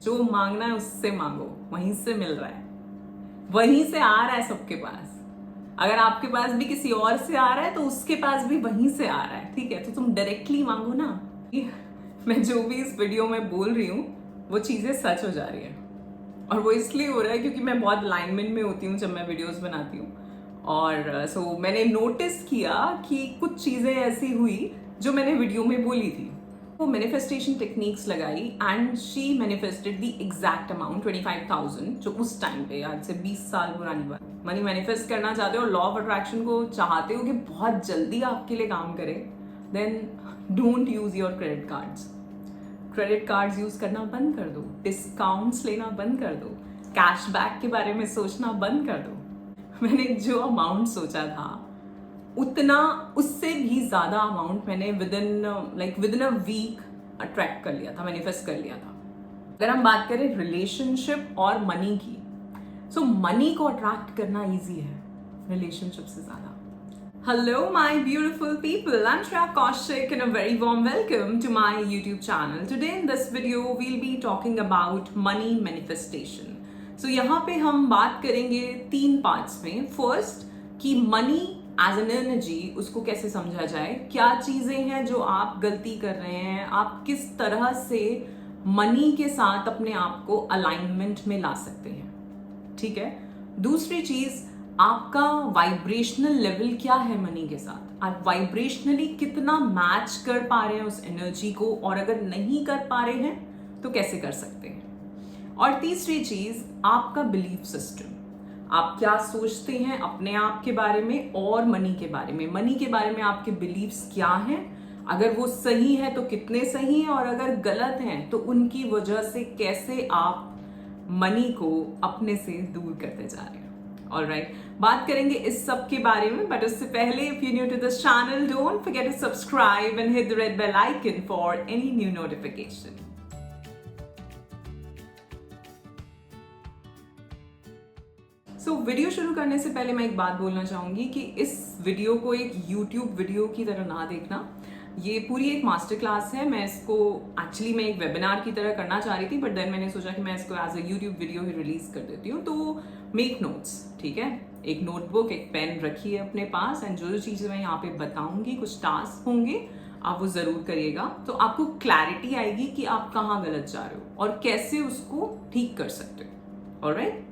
जो मांगना है उससे मांगो, वहीं से मिल रहा है, वहीं से आ रहा है सबके पास। अगर आपके पास भी किसी और से आ रहा है तो उसके पास भी वहीं से आ रहा है, ठीक है? तो तुम डायरेक्टली मांगो ना। मैं जो भी इस वीडियो में बोल रही हूँ वो चीजें सच हो जा रही है, और वो इसलिए हो रहा है क्योंकि मैं बहुत अलाइनमेंट में होती हूँ जब मैं वीडियोस बनाती हूँ। और सो मैंने नोटिस किया कि कुछ चीजें ऐसी हुई जो मैंने वीडियो में बोली थी। वो मैनिफेस्टेशन टेक्निक्स लगाई and she manifested the exact amount 25,000, जो उस टाइम पे, आज से 20 साल पुरानी बात। मनी मैनिफेस्ट करना चाहते हो और लॉ ऑफ अट्रैक्शन को चाहते हो कि बहुत जल्दी आपके लिए काम करे, then don't use your credit cards. Credit cards use करना बंद कर दो, डिस्काउंट्स लेना बंद कर दो, कैशबैक के बारे में सोचना बंद कर दो। मैंने जो अमाउंट सोचा था उतना, उससे भी ज्यादा अमाउंट मैंने within a week attract कर लिया था, मैनिफेस्ट कर लिया था। अगर हम बात करें रिलेशनशिप और मनी की, सो मनी को अट्रैक्ट करना इजी है रिलेशनशिप से ज्यादा। Hello, my beautiful people. I'm Shreya Kaushik and a very warm welcome to my YouTube channel. Today in this video, we'll be talking about money manifestation. So यहाँ पे हम बात करेंगे 3 पार्ट्स में। फर्स्ट, कि मनी एज एन एनर्जी, उसको कैसे समझा जाए, क्या चीजें हैं जो आप गलती कर रहे हैं, आप किस तरह से मनी के साथ अपने आप को अलाइनमेंट में ला सकते हैं, ठीक है? दूसरी चीज, आपका वाइब्रेशनल लेवल क्या है मनी के साथ, आप वाइब्रेशनली कितना मैच कर पा रहे हैं उस एनर्जी को, और अगर नहीं कर पा रहे हैं तो कैसे कर सकते हैं। और तीसरी चीज, आपका बिलीफ सिस्टम, आप क्या सोचते हैं अपने आप के बारे में और मनी के बारे में। मनी के बारे में आपके बिलीफ्स क्या हैं, अगर वो सही है तो कितने सही हैं, और अगर गलत हैं तो उनकी वजह से कैसे आप मनी को अपने से दूर करते जा रहे हैं। ऑलराइट, बात करेंगे इस सब के बारे में, बट उससे पहले if you new to this channel, don't forget to subscribe and hit the red bell icon for any new notification. So video शुरू करने से पहले मैं एक बात बोलना चाहूंगी कि इस वीडियो को एक यूट्यूब वीडियो की तरह ना देखना। ये पूरी एक मास्टर क्लास है। मैं इसको एक्चुअली मैं एक वेबिनार की तरह करना चाह रही थी, बट देन मैंने सोचा कि मैं इसको एज अ यूट्यूब वीडियो ही रिलीज कर देती हूँ। तो मेक नोट्स, ठीक है? एक नोटबुक, एक पेन रखिए अपने पास, एंड जो जो चीज़ें मैं यहाँ पे बताऊंगी, कुछ टास्क होंगे, आप वो ज़रूर करिएगा। तो आपको क्लैरिटी आएगी कि आप कहाँ गलत जा रहे हो और कैसे उसको ठीक कर सकते हो। ऑलराइट,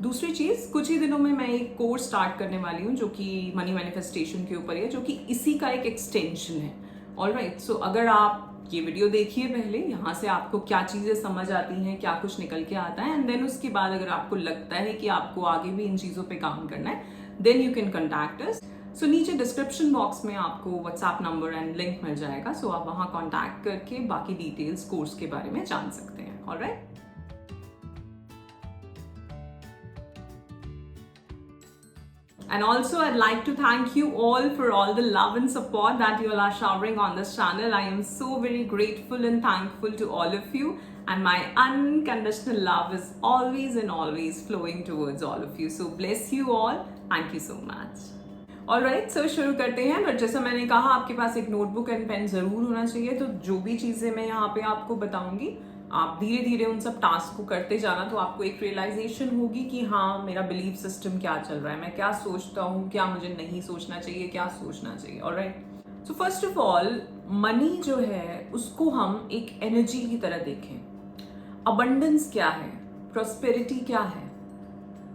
दूसरी चीज, कुछ ही दिनों में मैं एक कोर्स स्टार्ट करने वाली हूँ जो कि मनी मैनिफेस्टेशन के ऊपर है, जो कि इसी का एक एक्सटेंशन है। ऑलराइट, सो अगर आप ये वीडियो देखिए पहले, यहाँ से आपको क्या चीजें समझ आती हैं, क्या कुछ निकल के आता है, एंड देन उसके बाद अगर आपको लगता है कि आपको आगे भी इन चीजों पे काम करना है, then you can contact us. So नीचे डिस्क्रिप्शन बॉक्स में आपको व्हाट्सएप नंबर एंड लिंक मिल जाएगा, सो आप वहाँ कॉन्टैक्ट करके बाकी डिटेल्स कोर्स के बारे में जान सकते हैं। Alright, and also I'd like to thank you all for all the love and support that you all are showering on this channel. I am so very grateful and thankful to all of you, and my unconditional love is always and always flowing towards all of you. So bless you all. Thank you so much. Alright, so शुरू करते हैं। But जैसा मैंने कहा, आपके पास एक notebook and pen जरूर होना चाहिए। तो जो भी चीज़ें मैं यहाँ पे आपको बताऊंगी, आप धीरे धीरे उन सब टास्क को करते जाना, तो आपको एक रियलाइजेशन होगी कि हाँ, मेरा बिलीफ सिस्टम क्या चल रहा है, मैं क्या सोचता हूँ, क्या मुझे नहीं सोचना चाहिए, क्या सोचना चाहिए। Alright, so first of all, money जो है उसको हम एक एनर्जी की तरह देखें। अबंडेंस क्या है, प्रॉस्पेरिटी क्या है,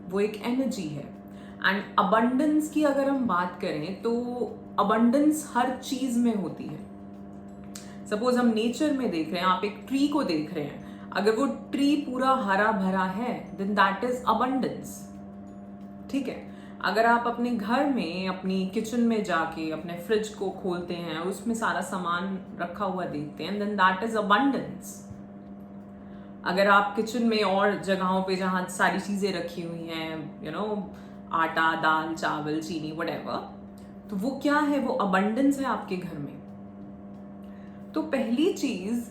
वो एक एनर्जी है। एंड अबंडेंस की अगर हम बात करें तो अबंडेंस हर चीज में होती है। सपोज हम नेचर में देख रहे हैं, आप एक ट्री को देख रहे हैं, अगर वो ट्री पूरा हरा भरा है, देन दैट इज अबंडेंस, ठीक है? अगर आप अपने घर में, अपनी किचन में जाके अपने फ्रिज को खोलते हैं, उसमें सारा सामान रखा हुआ देखते हैं, देन दैट इज अबंडेंस। अगर आप किचन में और जगहों पे जहाँ सारी चीजें रखी हुई हैं, यू नो, आटा, दाल, चावल, चीनी, व्हाटएवर, तो वो क्या है, वो अबंडेंस है आपके घर में। तो पहली चीज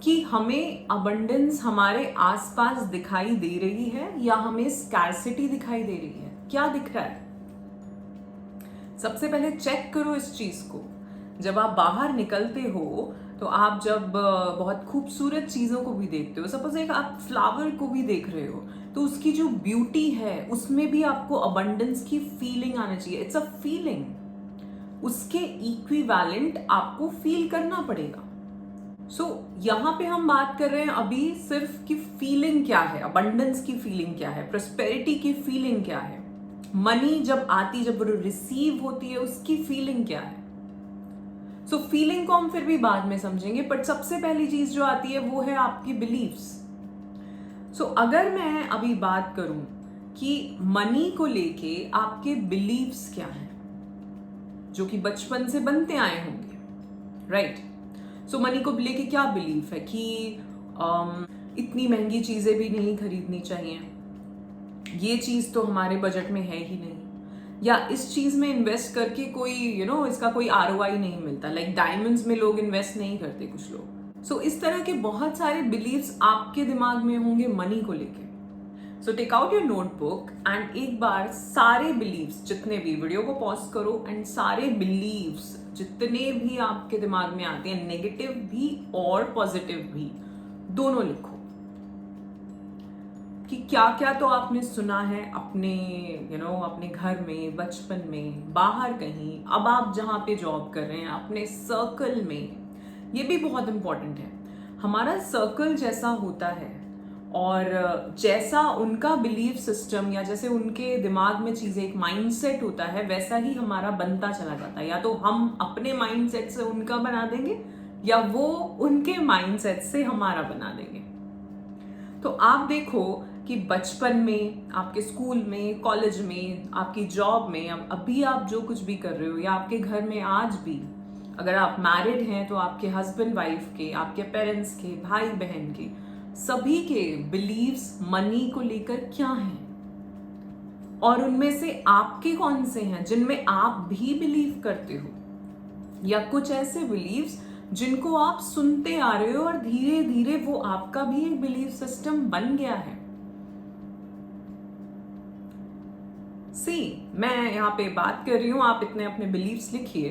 कि हमें अबंडेंस हमारे आसपास दिखाई दे रही है या हमें स्कैर्सिटी दिखाई दे रही है, क्या दिख रहा है? सबसे पहले चेक करो इस चीज को। जब आप बाहर निकलते हो तो आप जब बहुत खूबसूरत चीज़ों को भी देखते हो, सपोज एक आप फ्लावर को भी देख रहे हो, तो उसकी जो ब्यूटी है उसमें भी आपको अबंडेंस की फीलिंग आना चाहिए। इट्स अ फीलिंग, उसके इक्विवेलेंट आपको फील करना पड़ेगा। यहां पे हम बात कर रहे हैं अभी सिर्फ कि फीलिंग क्या है, अबंडेंस की फीलिंग क्या है, प्रोस्पेरिटी की फीलिंग क्या है, मनी जब आती, जब रिसीव होती है, उसकी फीलिंग क्या है। फीलिंग को हम फिर भी बाद में समझेंगे, बट सबसे पहली चीज जो आती है वो है आपकी बिलीव्स। अगर मैं अभी बात करूं कि मनी को लेके आपके बिलीव्स क्या हैं, जो कि बचपन से बनते आए होंगे, राइट? मनी को लेके क्या बिलीफ है कि इतनी महंगी चीजें भी नहीं खरीदनी चाहिए, ये चीज तो हमारे बजट में है ही नहीं, या इस चीज में इन्वेस्ट करके कोई इसका कोई ROI नहीं मिलता। लाइक डायमंड्स में लोग इन्वेस्ट नहीं करते कुछ लोग। इस तरह के बहुत सारे बिलीव्स आपके दिमाग में होंगे मनी को लेके। Take out your notebook and एक बार सारे बिलीव्स, जितने भी, वीडियो को पॉज करो एंड सारे बिलीव्स जितने भी आपके दिमाग में आते हैं, नेगेटिव भी और पॉजिटिव भी, दोनों लिखो कि क्या क्या तो आपने सुना है अपने अपने घर में, बचपन में, बाहर कहीं, अब आप जहां पे जॉब कर रहे हैं, अपने सर्कल में। ये भी बहुत इंपॉर्टेंट है, हमारा सर्कल जैसा होता है और जैसा उनका बिलीफ सिस्टम या जैसे उनके दिमाग में चीजें, एक माइंडसेट होता है, वैसा ही हमारा बनता चला जाता है। या तो हम अपने माइंडसेट से उनका बना देंगे या वो उनके माइंडसेट से हमारा बना देंगे। तो आप देखो कि बचपन में, आपके स्कूल में, कॉलेज में, आपकी जॉब में, अभी आप जो कुछ भी कर रहे हो, या आपके घर में आज भी, अगर आप मैरिड हैं तो आपके हस्बैंड वाइफ के, आपके पेरेंट्स के, भाई बहन के, सभी के बिलीव्स मनी को लेकर क्या हैं, और उनमें से आपके कौन से हैं जिनमें आप भी बिलीव करते हो, या कुछ ऐसे बिलीव्स जिनको आप सुनते आ रहे हो और धीरे धीरे वो आपका भी एक बिलीफ सिस्टम बन गया है। मैं यहाँ पे बात कर रही हूँ, आप इतने अपने बिलीव्स लिखिए।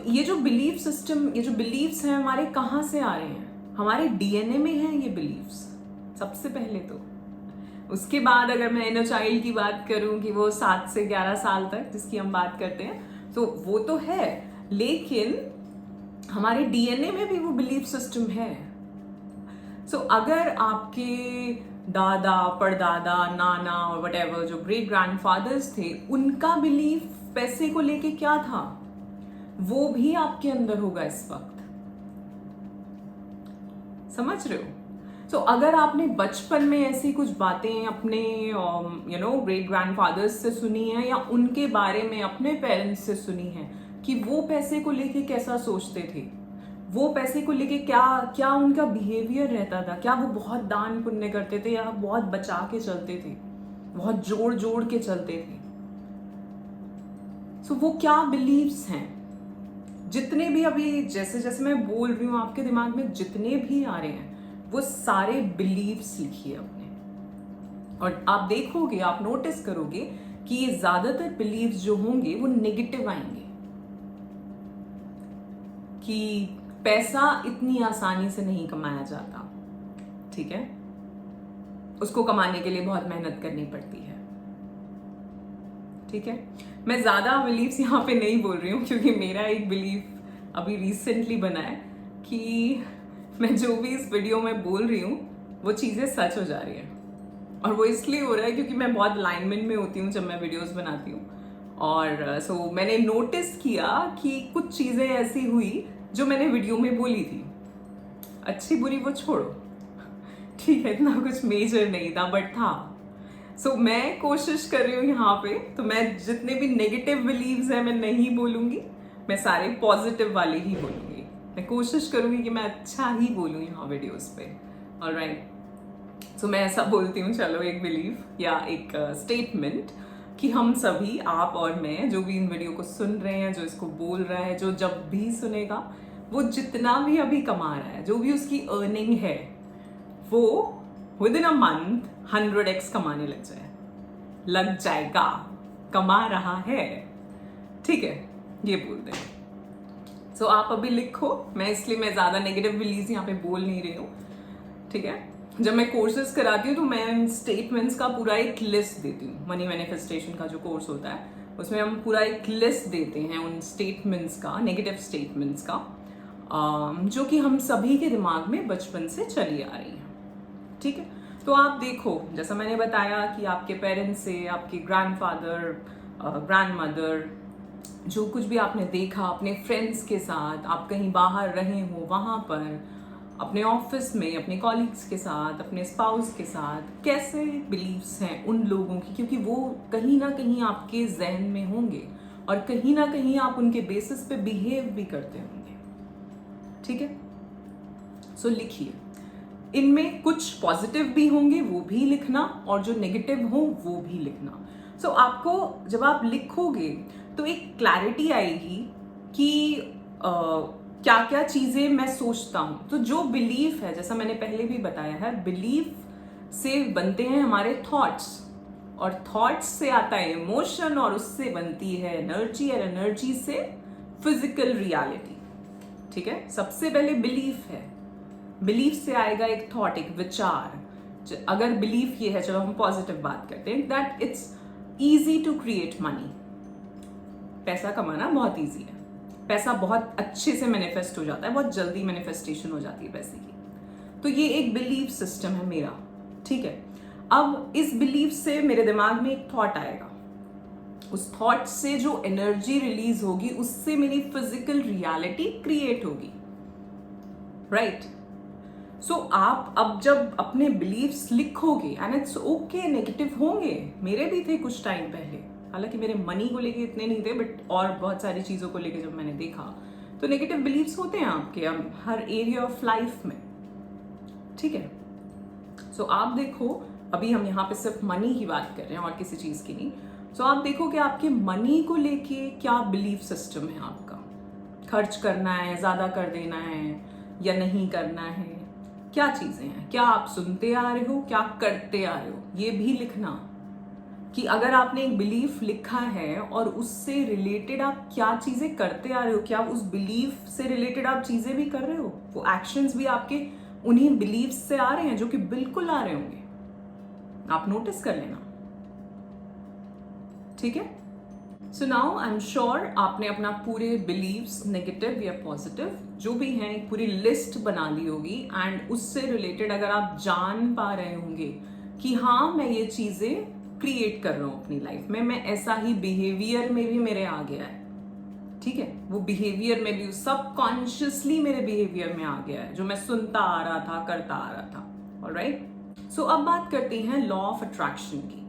ये जो बिलीफ सिस्टम, ये जो बिलीव्स हैं हमारे, कहाँ से आ रहे हैं? हमारे DNA में हैं ये बिलीव्स, सबसे पहले तो। उसके बाद अगर मैं इनर चाइल्ड की बात करूं कि वो 7 से 11 साल तक जिसकी हम बात करते हैं, तो वो तो है, लेकिन हमारे DNA में भी वो बिलीफ सिस्टम है। अगर आपके दादा, परदादा, नाना और व्हाटएवर जो ग्रेट ग्रैंडफादर्स थे, उनका बिलीफ पैसे को लेके क्या था, वो भी आपके अंदर होगा इस वक्त। समझ रहे हो? अगर आपने बचपन में ऐसी कुछ बातें अपने ग्रेट ग्रैंडफादर्स से सुनी है, या उनके बारे में अपने पेरेंट्स से सुनी है कि वो पैसे को लेके कैसा सोचते थे, वो पैसे को लेके क्या क्या उनका बिहेवियर रहता था, क्या वो बहुत दान पुण्य करते थे, या बहुत बचा के चलते थे, बहुत जोड़ जोड़ के चलते थे, वो क्या बिलीव्स हैं, जितने भी अभी जैसे जैसे मैं बोल रही हूँ आपके दिमाग में जितने भी आ रहे हैं, वो सारे बिलीव्स लिखिए अपने। और आप देखोगे, आप नोटिस करोगे कि ये ज्यादातर बिलीव्स जो होंगे वो नेगेटिव आएंगे, कि पैसा इतनी आसानी से नहीं कमाया जाता, ठीक है, उसको कमाने के लिए बहुत मेहनत करनी पड़ती है, ठीक है। मैं ज्यादा बिलीव्स यहाँ पे नहीं बोल रही हूँ, क्योंकि मेरा एक बिलीव अभी रिसेंटली बना है कि मैं जो भी इस वीडियो में बोल रही हूँ वो चीजें सच हो जा रही है, और वो इसलिए हो रहा है क्योंकि मैं बहुत अलाइनमेंट में होती हूँ जब मैं वीडियोस बनाती हूँ। और मैंने नोटिस किया कि कुछ चीजें ऐसी हुई जो मैंने वीडियो में बोली थी, अच्छी बुरी वो छोड़ो, ठीक है, इतना कुछ मेजर नहीं था, बट था। मैं कोशिश कर रही हूँ यहाँ पे, तो मैं जितने भी नेगेटिव बिलीव्स हैं मैं नहीं बोलूंगी, मैं सारे पॉजिटिव वाले ही बोलूंगी। मैं कोशिश करूंगी कि मैं अच्छा ही बोलूँ यहाँ वीडियोस पे। ऑलराइट, मैं ऐसा बोलती हूँ, चलो एक बिलीव या एक स्टेटमेंट कि हम सभी, आप और मैं, जो भी इन वीडियो को सुन रहे हैं, जो इसको बोल रहा है, जो जब भी सुनेगा, वो जितना भी अभी कमा रहा है, जो भी उसकी अर्निंग है, वो with in a month 100x कमाने लग जाएगा, कमा रहा है, ठीक है, ये बोलते हैं। सो आप अभी लिखो, मैं ज़्यादा नेगेटिव बिलीव्स यहाँ पे बोल नहीं रही हूँ, ठीक है। जब मैं कोर्सेज कराती हूँ तो मैं स्टेटमेंट्स का पूरा एक लिस्ट देती हूँ। मनी मैनिफेस्टेशन का जो कोर्स होता है उसमें हम पूरा एक लिस्ट देते हैं उन स्टेटमेंट्स का, नेगेटिव स्टेटमेंट्स का, जो कि हम सभी के दिमाग में बचपन से चली आ रही हैं, ठीक है। तो आप देखो, जैसा मैंने बताया कि आपके पेरेंट्स से, आपके ग्रैंडफादर, ग्रैंडमदर, जो कुछ भी आपने देखा अपने फ्रेंड्स के साथ, आप कहीं बाहर रहे हो वहाँ पर, अपने ऑफिस में, अपने कॉलीग्स के साथ, अपने स्पाउस के साथ, कैसे बिलीव्स हैं उन लोगों की, क्योंकि वो कहीं ना कहीं आपके जहन में होंगे और कहीं ना कहीं आप उनके बेसिस पे बिहेव भी करते होंगे, ठीक है। सो लिखिए, इनमें कुछ पॉजिटिव भी होंगे वो भी लिखना, और जो नेगेटिव हो वो भी लिखना। सो आपको जब आप लिखोगे तो एक क्लैरिटी आएगी कि क्या क्या चीज़ें मैं सोचता हूँ। तो जो बिलीफ है, जैसा मैंने पहले भी बताया है, बिलीफ से बनते हैं हमारे थॉट्स, और थॉट्स से आता है इमोशन, और उससे बनती है एनर्जी, और एनर्जी से फिजिकल रियलिटी, ठीक है। सबसे पहले बिलीफ है, बिलीफ से आएगा एक थॉट, एक विचार। अगर बिलीफ ये है, चलो हम पॉजिटिव बात करते हैं, that it's easy to create money, पैसा कमाना बहुत ईजी है, पैसा बहुत अच्छे से मैनिफेस्ट हो जाता है, बहुत जल्दी मैनिफेस्टेशन हो जाती है पैसे की। तो ये एक बिलीफ सिस्टम है मेरा, ठीक है। अब इस बिलीफ से मेरे दिमाग में एक थॉट आएगा, उस थॉट से जो एनर्जी रिलीज होगी उससे मेरी फिजिकल रियलिटी क्रिएट होगी, राइट। सो आप अब जब अपने बिलीव्स लिखोगे, एंड इट्स ओके, नेगेटिव होंगे, मेरे भी थे कुछ टाइम पहले, हालांकि मेरे मनी को लेके इतने नहीं थे, बट और बहुत सारी चीज़ों को लेके जब मैंने देखा तो नेगेटिव बिलीव्स होते हैं आपके हर एरिया ऑफ लाइफ में, ठीक है। सो आप देखो, अभी हम यहाँ पे सिर्फ मनी की बात कर रहे हैं और किसी चीज़ की नहीं। सो आप देखो कि आपके मनी को लेके क्या बिलीफ सिस्टम है आपका, खर्च करना है, ज़्यादा कर देना है या नहीं करना है, क्या चीज़ें हैं, क्या आप सुनते आ रहे हो, क्या करते आ रहे हो, ये भी लिखना। कि अगर आपने एक बिलीफ लिखा है और उससे रिलेटेड आप क्या चीज़ें करते आ रहे हो, क्या उस बिलीफ से रिलेटेड आप चीज़ें भी कर रहे हो, वो एक्शंस भी आपके उन्हीं बिलीफ से आ रहे हैं, जो कि बिल्कुल आ रहे होंगे, आप नोटिस कर लेना, ठीक है। So now I am sure आपने अपना पूरे बिलीव्स, नेगेटिव या पॉजिटिव जो भी हैं, एक पूरी लिस्ट बना ली होगी, एंड उससे रिलेटेड अगर आप जान पा रहे होंगे कि हाँ मैं ये चीज़ें क्रिएट कर रहा हूँ अपनी लाइफ में, मैं ऐसा ही बिहेवियर में भी मेरे आ गया है, ठीक है, वो बिहेवियर में भी सबकॉन्शियसली मेरे बिहेवियर में आ गया है, जो मैं सुनता आ रहा था, करता आ रहा था, ऑलराइट। सो अब बात करते हैं लॉ ऑफ अट्रैक्शन की।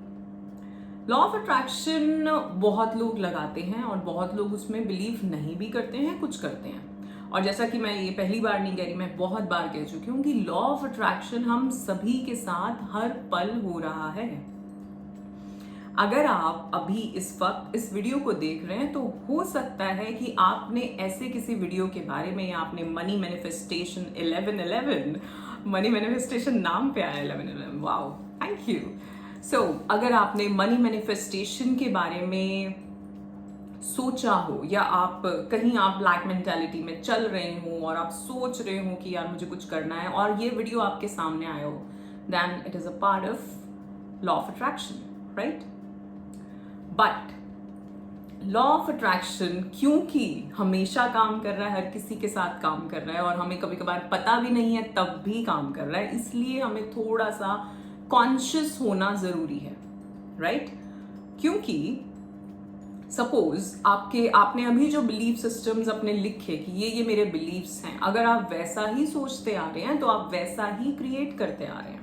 लॉ ऑफ अट्रैक्शन बहुत लोग लगाते हैं और बहुत लोग उसमें बिलीव नहीं भी करते हैं, कुछ करते हैं। और जैसा कि मैं ये पहली बार नहीं कह रही, मैं बहुत बार कह चुकी हूँ कि लॉ ऑफ अट्रैक्शन हम सभी के साथ हर पल हो रहा है। अगर आप अभी इस वक्त इस वीडियो को देख रहे हैं तो हो सकता है कि आपने ऐसे किसी वीडियो के बारे में, या आपने मनी मैनिफेस्टेशन 1111, मनी मैनिफेस्टेशन नाम पे आया 1111, वाओ, थैंक यू। सो अगर आपने मनी मैनिफेस्टेशन के बारे में सोचा हो, या आप कहीं आप ब्लैक मेंटालिटी में चल रहे हो और आप सोच रहे हो कि यार मुझे कुछ करना है, और ये वीडियो आपके सामने आया हो, then it is a part of law of attraction, right. But law of attraction क्योंकि हमेशा काम कर रहा है, हर किसी के साथ काम कर रहा है, और हमें कभी कभार पता भी नहीं है तब भी काम कर रहा है, इसलिए हमें थोड़ा सा कॉन्शियस होना जरूरी है, राइट। क्योंकि सपोज आपने अभी जो बिलीफ सिस्टम्स अपने लिखे कि ये मेरे बिलीव्स हैं, अगर आप वैसा ही सोचते आ रहे हैं तो आप वैसा ही क्रिएट करते आ रहे हैं।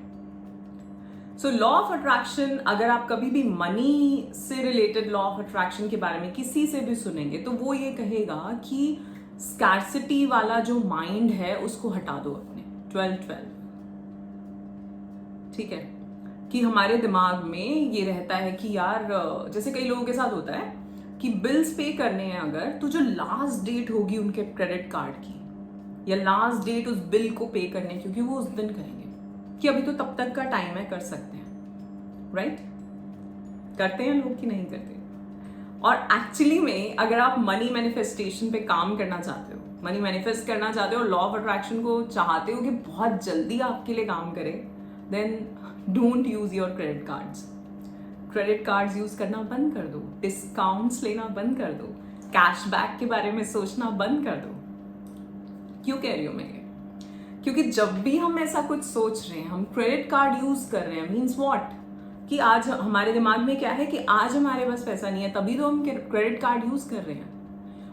सो लॉ ऑफ अट्रैक्शन, अगर आप कभी भी मनी से रिलेटेड लॉ ऑफ अट्रैक्शन के बारे में किसी से भी सुनेंगे तो वो ये कहेगा कि स्कैर्सिटी वाला जो माइंड है उसको हटा दो अपने 12-12, ठीक है। कि हमारे दिमाग में ये रहता है कि यार, जैसे कई लोगों के साथ होता है कि बिल्स पे करने हैं अगर, तो जो लास्ट डेट होगी उनके क्रेडिट कार्ड की, या लास्ट डेट उस बिल को पे करने, क्योंकि वो उस दिन करेंगे कि अभी तो तब तक का टाइम है, कर सकते हैं, राइट। करते हैं लोग कि नहीं करते। और एक्चुअली में अगर आप मनी मैनिफेस्टेशन पे काम करना चाहते हो मनी मैनिफेस्ट करना चाहते हो और लॉ ऑफ अट्रैक्शन को चाहते हो कि बहुत जल्दी आपके लिए काम करे, then don't use your credit cards. Credit cards use करना बंद कर दो, डिस्काउंट्स लेना बंद कर दो, कैशबैक के बारे में सोचना बंद कर दो। क्यों कह रही हूं मैं ये? क्योंकि जब भी हम ऐसा कुछ सोच रहे हैं, हम क्रेडिट कार्ड यूज कर रहे हैं, मीन्स व्हाट, कि आज हमारे दिमाग में क्या है कि आज हमारे पास पैसा नहीं है, तभी तो हम क्रेडिट कार्ड यूज कर रहे हैं।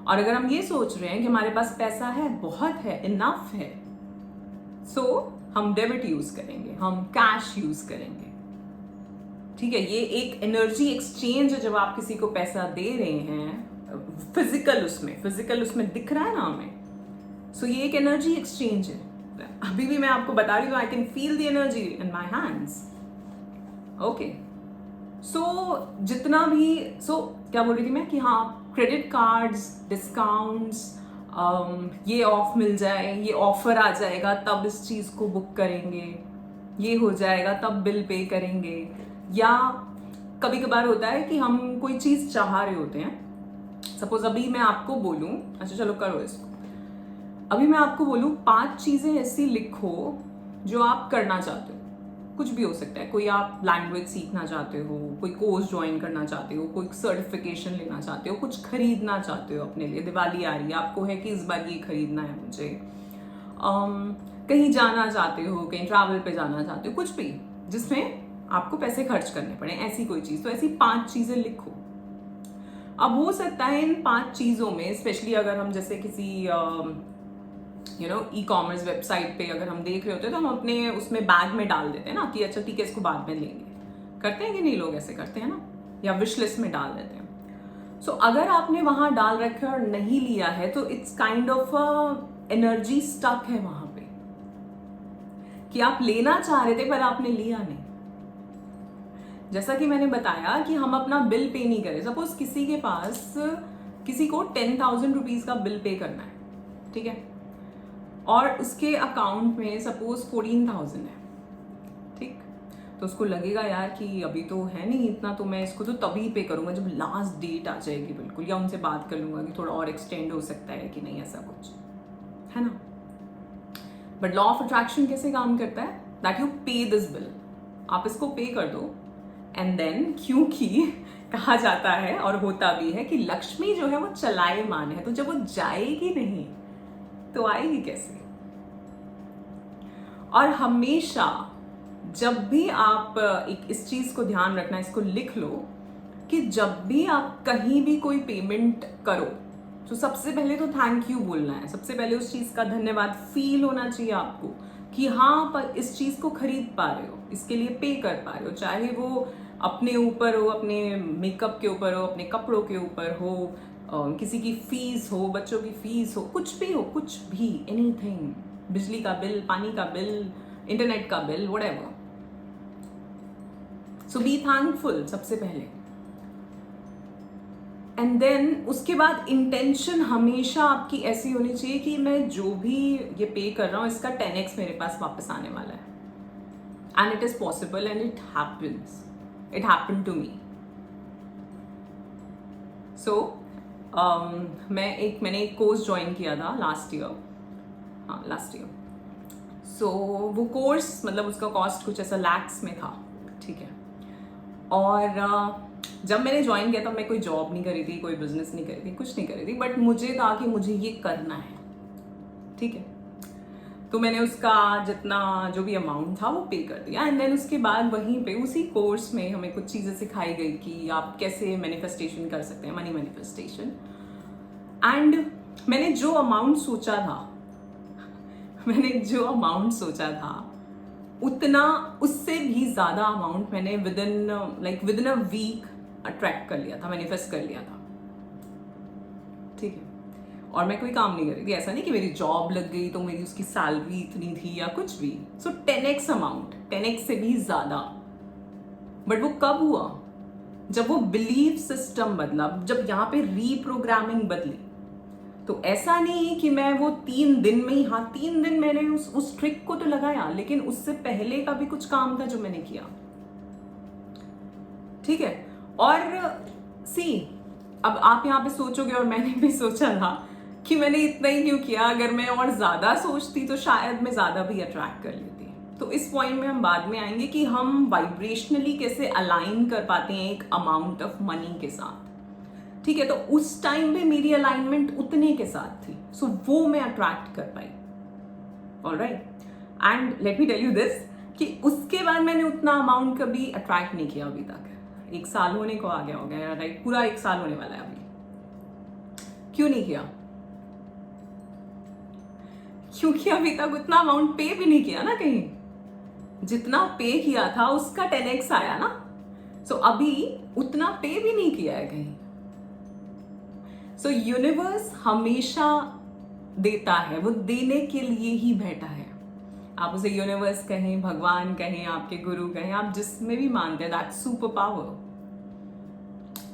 और अगर हम ये सोच रहे हैं कि हमारे पास पैसा है, बहुत है, इनफ है, सो हम डेबिट यूज करेंगे, हम कैश यूज करेंगे। ठीक है, ये एक एनर्जी एक्सचेंज है। जब आप किसी को पैसा दे रहे हैं फिजिकल उसमें दिख रहा है ना हमें, सो ये एक एनर्जी एक्सचेंज है। अभी भी मैं आपको बता रही हूँ, I can feel the energy in my hands. Okay, so जितना भी क्या बोल रही थी मैं कि हाँ, क्रेडिट कार्ड्स, डिस्काउंट्स, ये ऑफ मिल जाए, ये ऑफर आ जाएगा तब इस चीज को बुक करेंगे, ये हो जाएगा तब बिल पे करेंगे। या कभी कभार होता है कि हम कोई चीज चाह रहे होते हैं। सपोज अभी मैं आपको बोलूं, अच्छा चलो करो इसको, अभी मैं आपको बोलूं 5 चीजें ऐसी लिखो जो आप करना चाहते हो। कुछ भी हो सकता है, कोई आप लैंग्वेज सीखना चाहते हो, कोई कोर्स ज्वाइन करना चाहते हो, कोई सर्टिफिकेशन लेना चाहते हो, कुछ खरीदना चाहते हो अपने लिए, दिवाली आ रही है, आपको है कि इस बार ये खरीदना है मुझे, कहीं जाना चाहते हो, कहीं ट्रैवल पे जाना चाहते हो, कुछ भी जिसमें आपको पैसे खर्च करने पड़े, ऐसी कोई चीज। तो ऐसी 5 चीजें लिखो। अब हो सकता है इन 5 चीजों में, स्पेशली अगर हम जैसे किसी ई कॉमर्स वेबसाइट पे अगर हम देख रहे होते हैं, तो हम अपने उसमें बैग में डाल देते हैं ना कि अच्छा ठीक है इसको बाद में लेंगे। करते हैं कि नहीं, लोग ऐसे करते हैं ना, या विश लिस्ट में डाल देते हैं। सो अगर आपने वहां डाल रखे और नहीं लिया है, तो it's kind of energy stuck है वहां पे, कि आप लेना चाह रहे थे पर आपने लिया नहीं। जैसा कि मैंने बताया कि हम अपना बिल पे नहीं करें। सपोज किसी को 10,000 रुपीज का बिल पे करना है, ठीक है, और उसके अकाउंट में सपोज 14,000 है, ठीक, तो उसको लगेगा यार कि अभी तो है नहीं इतना, तो मैं इसको तो तभी पे करूंगा जब लास्ट डेट आ जाएगी बिल्कुल, या उनसे बात कर लूंगा कि थोड़ा और एक्सटेंड हो सकता है कि नहीं, ऐसा कुछ है ना। बट लॉ ऑफ अट्रैक्शन कैसे काम करता है? दैट यू पे दिस बिल, आप इसको पे कर दो, एंड देन क्योंकि कहा जाता है और होता भी है कि लक्ष्मी जो है वो चलायमान है, तो जब वो जाएगी नहीं तो आएगी कैसे? और हमेशा जब भी आप इस चीज को ध्यान रखना, इसको लिख लो कि जब भी आप कहीं भी कोई पेमेंट करो, तो सबसे पहले तो थैंक यू बोलना है। सबसे पहले उस चीज का धन्यवाद फील होना चाहिए आपको कि हाँ पर इस चीज को खरीद पा रहे हो, इसके लिए पे कर पा रहे हो, चाहे वो अपने ऊपर हो, अपने मेकअप के ऊपर हो, अपने कपड़ों के ऊपर हो, किसी की फीस हो, बच्चों की फीस हो, कुछ भी हो, कुछ भी, एनीथिंग, बिजली का बिल, पानी का बिल, इंटरनेट का bill, whatever. So be thankful सबसे पहले, एंड देन उसके बाद इंटेंशन हमेशा आपकी ऐसी होनी चाहिए कि मैं जो भी ये पे कर रहा हूं इसका 10x मेरे पास वापस आने वाला है, and it is possible and it happens, it happened to me. So मैंने एक कोर्स ज्वाइन किया था लास्ट ईयर। सो वो कोर्स मतलब उसका कॉस्ट कुछ ऐसा लैक्स में था, ठीक है। और जब मैंने ज्वाइन किया था, मैं कोई जॉब नहीं करी थी, कोई बिजनेस नहीं करी थी, कुछ नहीं करी थी, बट मुझे था कि मुझे ये करना है, ठीक है। तो मैंने उसका जितना जो भी अमाउंट था वो पे कर दिया, एंड देन उसके बाद वहीं पे उसी कोर्स में हमें कुछ चीज़ें सिखाई गई कि आप कैसे मैनिफेस्टेशन कर सकते हैं, मनी मैनिफेस्टेशन। एंड मैंने जो अमाउंट सोचा था उतना, उससे भी ज़्यादा अमाउंट मैंने within a week attract कर लिया था, मैनिफेस्ट कर लिया था, ठीक है। और मैं कोई काम नहीं कर रही थी, ऐसा नहीं कि मेरी जॉब लग गई तो मेरी उसकी सैलरी इतनी थी या कुछ भी। सो 10x अमाउंट, 10x से भी ज्यादा। बट वो कब हुआ? जब वो बिलीफ सिस्टम बदला, जब यहाँ पे रीप्रोग्रामिंग बदली। तो ऐसा नहीं कि मैं वो 3 दिन में ही, हाँ 3 दिन मैंने उस ट्रिक को तो लगाया, लेकिन उससे पहले का भी कुछ काम था जो मैंने किया, ठीक है। और सी, अब आप यहाँ पे सोचोगे और मैंने भी सोचा था कि मैंने इतना ही क्यों किया, अगर मैं और ज्यादा सोचती तो शायद मैं ज्यादा भी अट्रैक्ट कर लेती। तो इस पॉइंट में हम बाद में आएंगे कि हम वाइब्रेशनली कैसे अलाइन कर पाते हैं एक अमाउंट ऑफ मनी के साथ। ठीक है, तो उस टाइम पे मेरी अलाइनमेंट उतने के साथ थी, सो वो मैं अट्रैक्ट कर पाई। Alright, and let me tell you this कि उसके बाद मैंने उतना अमाउंट कभी अट्रैक्ट नहीं किया अभी तक। 1 साल होने को आ गया हो गया, राइट, पूरा 1 साल होने वाला है अभी। क्यों नहीं किया? क्योंकि अभी तक उतना अमाउंट पे भी नहीं किया ना कहीं। जितना पे किया था उसका 10x आया ना, सो अभी उतना पे भी नहीं किया है कहीं। सो यूनिवर्स हमेशा देता है, वो देने के लिए ही बैठा है। आप उसे यूनिवर्स कहें, भगवान कहें, आपके गुरु कहें, आप जिसमें भी मानते हैं, दैट्स सुपर पावर।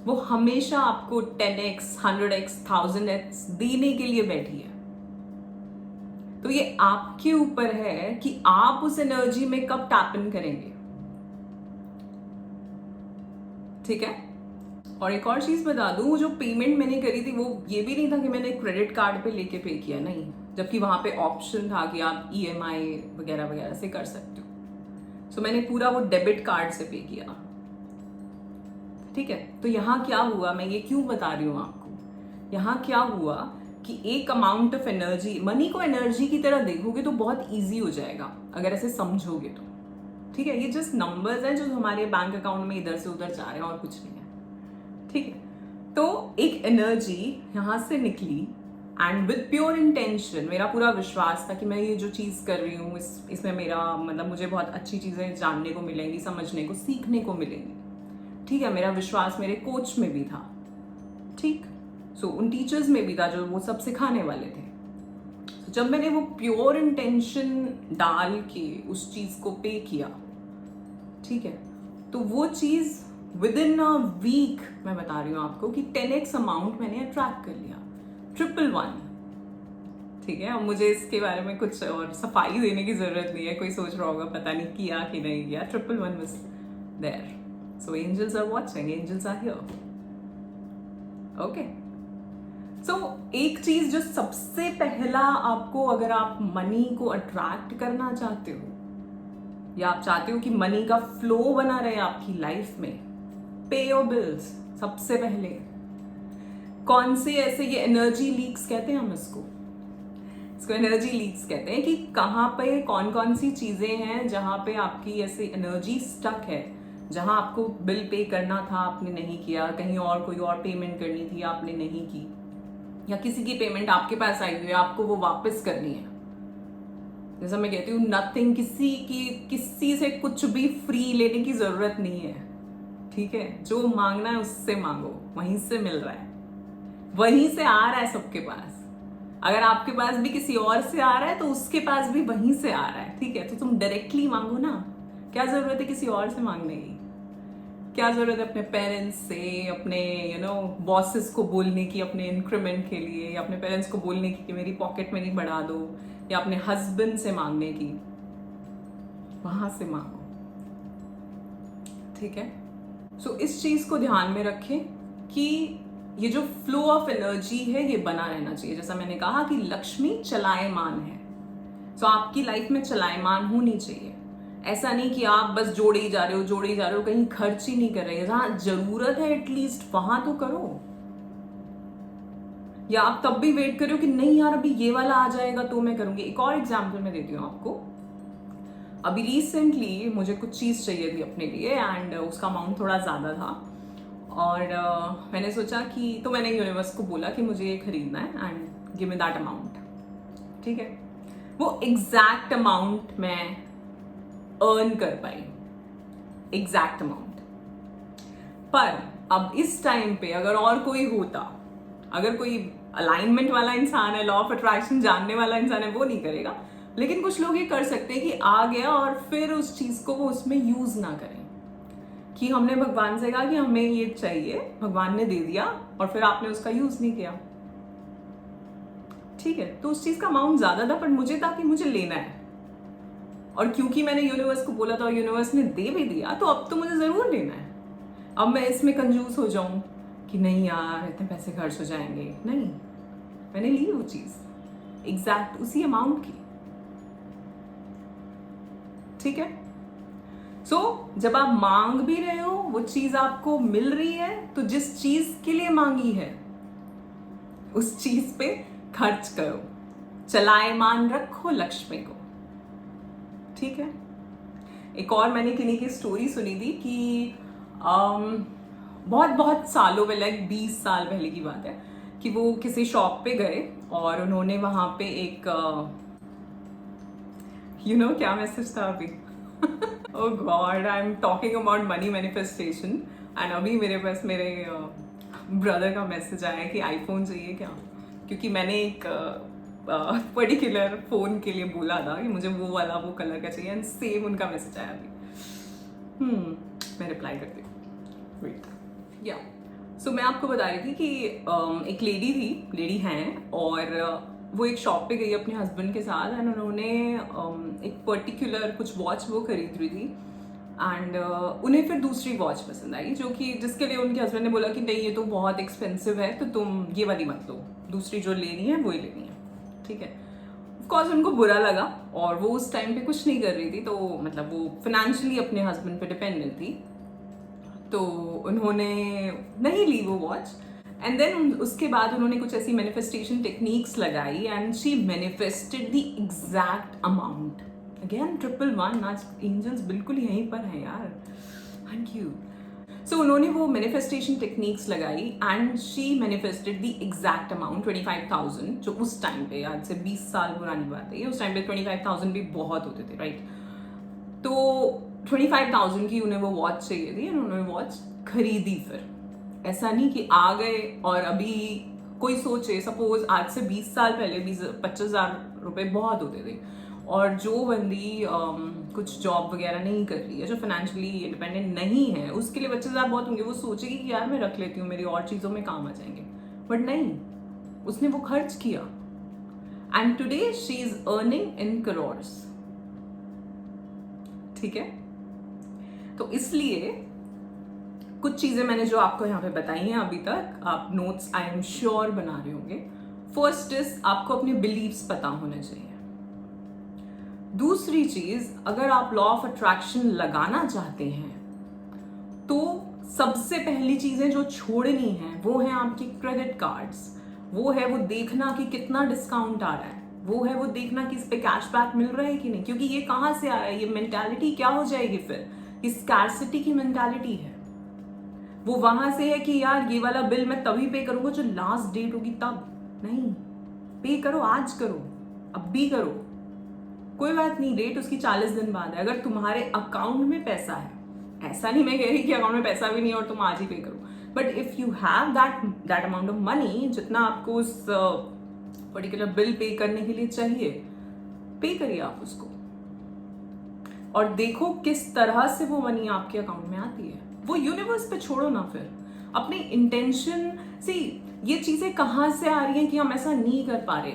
वो हमेशा आपको 10x, 100x, 1000x देने के लिए बैठी है। तो ये आपके ऊपर है कि आप उस एनर्जी में कब टैप इन करेंगे। ठीक है, और एक और चीज बता दूं, जो पेमेंट मैंने करी थी वो ये भी नहीं था कि मैंने क्रेडिट कार्ड पे लेके पे किया, नहीं, जबकि वहां पे ऑप्शन था कि आप EMI वगैरह वगैरह से कर सकते हो। सो मैंने पूरा वो डेबिट कार्ड से पे किया। ठीक है, तो यहाँ क्या हुआ, मैं ये क्यों बता रही हूँ आपको, यहाँ क्या हुआ कि एक अमाउंट ऑफ एनर्जी, मनी को एनर्जी की तरह देखोगे तो बहुत इजी हो जाएगा अगर ऐसे समझोगे तो। ठीक है, ये जस्ट नंबर्स हैं जो हमारे बैंक अकाउंट में इधर से उधर जा रहे हैं और कुछ नहीं है। ठीक है, तो एक एनर्जी यहां से निकली एंड विद प्योर इंटेंशन, मेरा पूरा विश्वास था कि मैं ये जो चीज कर रही हूँ इसमें मेरा मतलब मुझे बहुत अच्छी चीजें जानने को मिलेंगी, समझने को, सीखने को मिलेंगी। ठीक है, मेरा विश्वास मेरे कोच में भी था। ठीक, सो उन टीचर्स में भी था जो वो सब सिखाने वाले थे। तो जब मैंने वो प्योर इंटेंशन डाल के उस चीज को पे किया, ठीक है, तो वो चीज विद इन अ वीक, मैं बता रही हूँ आपको कि 10x अमाउंट मैंने अट्रैक्ट कर लिया, 111। ठीक है, अब मुझे इसके बारे में कुछ और सफाई देने की जरूरत नहीं है। कोई सोच रहा होगा पता नहीं किया कि नहीं किया, 111 was there. So angels are watching, angels are here. Okay. So एक चीज जो सबसे पहला आपको, अगर आप मनी को अट्रैक्ट करना चाहते हो या आप चाहते हो कि मनी का फ्लो बना रहे आपकी लाइफ में, पे योर बिल्स। सबसे पहले कौन से ऐसे, ये एनर्जी लीक्स कहते हैं हम इसको एनर्जी लीक्स कहते हैं कि कहाँ पे कौन कौन सी चीजें हैं जहां पे आपकी ऐसे एनर्जी स्टक है, जहां आपको बिल पे करना था आपने नहीं किया, कहीं और कोई और पेमेंट करनी थी आपने नहीं की, या किसी की पेमेंट आपके पास आई हुई है आपको वो वापस करनी है। जैसा मैं कहती हूँ, नथिंग, किसी से कुछ भी फ्री लेने की जरूरत नहीं है। ठीक है, जो मांगना है उससे मांगो, वहीं से मिल रहा है, वहीं से आ रहा है सबके पास। अगर आपके पास भी किसी और से आ रहा है तो उसके पास भी वहीं से आ रहा है। ठीक है, तो तुम डायरेक्टली मांगो ना। क्या जरूरत है किसी और से मांगने की? क्या जरूरत है अपने पेरेंट्स से, अपने बॉसेस को बोलने की अपने इंक्रीमेंट के लिए, या अपने पेरेंट्स को बोलने की कि मेरी पॉकेट मनी बढ़ा दो, या अपने हस्बैंड से मांगने की? वहां से मांगो। ठीक है, सो इस चीज को ध्यान में रखें कि ये जो फ्लो ऑफ एनर्जी है ये बना रहना चाहिए। जैसा मैंने कहा कि लक्ष्मी चलायमान है, सो आपकी लाइफ में चलायमान होनी चाहिए। ऐसा नहीं कि आप बस जोड़े ही जा रहे हो, कहीं खर्च ही नहीं कर रहे हैं। जहां जरूरत है एटलीस्ट वहां तो करो, या आप तब भी वेट करो कि नहीं यार अभी ये वाला आ जाएगा तो मैं करूंगी। एक और एग्जांपल मैं देती हूँ आपको। अभी रिसेंटली मुझे कुछ चीज चाहिए थी अपने लिए एंड उसका अमाउंट थोड़ा ज्यादा था, और मैंने सोचा कि, तो मैंने यूनिवर्स को बोला कि मुझे ये खरीदना है and give me that amount. ठीक है, वो एग्जैक्ट अमाउंट मैं अर्न कर पाई, एग्जैक्ट अमाउंट। पर अब इस टाइम पे अगर और कोई होता, अगर कोई अलाइनमेंट वाला इंसान है, लॉ ऑफ अट्रैक्शन जानने वाला इंसान है, वो नहीं करेगा। लेकिन कुछ लोग ये कर सकते हैं कि आ गया और फिर उस चीज को वो उसमें यूज ना करें, कि हमने भगवान से कहा कि हमें ये चाहिए, भगवान ने दे दिया और फिर आपने उसका यूज नहीं किया। ठीक है, तो उस चीज का अमाउंट ज्यादा था पर मुझे था कि मुझे लेना है, और क्योंकि मैंने यूनिवर्स को बोला था और यूनिवर्स ने दे भी दिया, तो अब तो मुझे जरूर लेना है। अब मैं इसमें कंजूस हो जाऊं कि नहीं यार इतने पैसे खर्च हो जाएंगे, नहीं, मैंने ली वो चीज एग्जैक्ट उसी अमाउंट की, ठीक है। सो जब आप मांग भी रहे हो वो चीज आपको मिल रही है, तो जिस चीज के लिए मांगी है उस चीज पे खर्च करो, चलायमान रखो लक्ष्मी को, ठीक है। एक और मैंने किन्हीं की स्टोरी सुनी थी कि बहुत बहुत सालों में, लाइक 20 साल पहले की बात है, कि वो किसी शॉप पे गए और उन्होंने वहां पे एक क्या मैसेज था अभी oh God, I am talking about money manifestation and अभी मेरे पास मेरे ब्रदर का मैसेज आया कि आईफोन चाहिए क्या, क्योंकि मैंने एक पर्टिकुलर फोन के लिए बोला था कि मुझे वो वाला वो कलर का चाहिए, एंड सेम उनका मैसेज आया अभी। मैं रिप्लाई करती हूँ, वेट। या सो मैं आपको बता रही थी कि एक लेडी हैं, और वो एक शॉप पे गई अपने हस्बैंड के साथ, एंड उन्होंने एक पर्टिकुलर कुछ वॉच वो खरीद रही थी, एंड उन्हें फिर दूसरी वॉच पसंद आई, जो कि जिसके लिए उनके हस्बैंड ने बोला कि नहीं ये तो बहुत एक्सपेंसिव है, तो तुम ये वाली मत लो, दूसरी जो लेनी है वही लेनी है, ठीक है। ऑफकोर्स उनको बुरा लगा, और वो उस टाइम पे कुछ नहीं कर रही थी, तो मतलब वो फाइनेंशियली अपने हस्बैंड पे डिपेंडेंट थी, तो उन्होंने नहीं ली वो वॉच। एंड देन उसके बाद उन्होंने कुछ ऐसी मैनिफेस्टेशन टेक्निक्स लगाई, and she manifested the exact amount. Again 111, आज एंजल्स बिल्कुल यहीं पर हैं यार, थैंक यू। सो उन्होंने वो मैनिफेस्टेशन टेक्निक्स लगाई, and she manifested the exact amount 25,000, जो उस टाइम पे, आज से 20 साल पुरानी बात है, उस टाइम पे 25,000 भी बहुत होते थे, राइट। तो 25,000 की उन्हें वो वॉच चाहिए थी, उन्होंने वॉच खरीदी। फिर ऐसा नहीं कि आ गए और अभी कोई सोचे, सपोज आज से 20 साल पहले 20-25,000 रुपए बहुत होते थे, और जो बंदी कुछ जॉब वगैरह नहीं कर रही है, जो फाइनेंशियली इंडिपेंडेंट नहीं है, उसके लिए 25,000 बहुत होंगे, वो सोचेगी कि यार मैं रख लेती हूँ, मेरी और चीज़ों में काम आ जाएंगे, बट नहीं, उसने वो खर्च किया, and today she is earning in crores, ठीक है। तो इसलिए कुछ चीजें मैंने जो आपको यहाँ पे बताई हैं अभी तक, आप नोट्स आई एम श्योर बना रहे होंगे। फर्स्ट इज आपको अपने बिलीव्स पता होने चाहिए। दूसरी चीज, अगर आप लॉ ऑफ अट्रैक्शन लगाना चाहते हैं तो सबसे पहली चीजें जो छोड़नी है वो है आपके क्रेडिट कार्ड्स, वो है वो देखना कि कितना डिस्काउंट आ रहा है, वो है वो देखना कि इस पे कैशबैक मिल रहा है कि नहीं, क्योंकि ये कहां से आ रहा है, ये मेंटालिटी क्या हो जाएगी फिर, ये स्कैर्सिटी की मेंटालिटी है। वो वहां से है कि यार ये वाला बिल मैं तभी पे करूंगा जो लास्ट डेट होगी तब, नहीं, पे करो, आज करो, अब भी करो, कोई बात नहीं, डेट उसकी 40 दिन बाद है। अगर तुम्हारे अकाउंट में पैसा है, ऐसा नहीं मैं कह रही कि अकाउंट में पैसा भी नहीं और तुम आज ही पे करो, but if you have that amount of money, जितना आपको उस पर्टिकुलर बिल पे करने के लिए चाहिए, पे करिए आप उसको, और देखो किस तरह से वो मनी आपके अकाउंट में आती है। वो यूनिवर्स पे छोड़ो ना, फिर अपने इंटेंशन से ये चीजें कहां से आ रही हैं कि हम ऐसा नहीं कर पा रहे,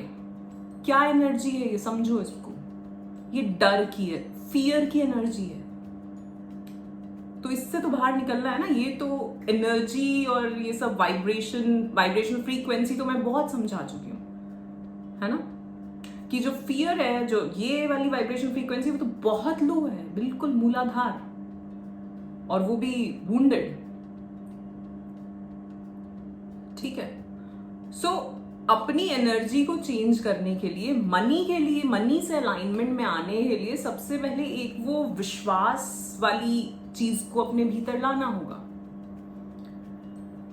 क्या एनर्जी है ये, समझो इसको, ये डर की है, फियर की एनर्जी है, तो इससे तो बाहर निकलना है ना। ये तो एनर्जी और ये सब वाइब्रेशन फ्रीक्वेंसी तो मैं बहुत समझा चुकी हूँ, है ना, कि जो फियर है, जो ये वाली वाइब्रेशन फ्रीक्वेंसी, वो तो बहुत लो है, बिल्कुल मूलाधार, और वो भी वुंडेड, ठीक है। सो अपनी एनर्जी को चेंज करने के लिए, मनी से अलाइनमेंट में आने के लिए सबसे पहले एक वो विश्वास वाली चीज को अपने भीतर लाना होगा।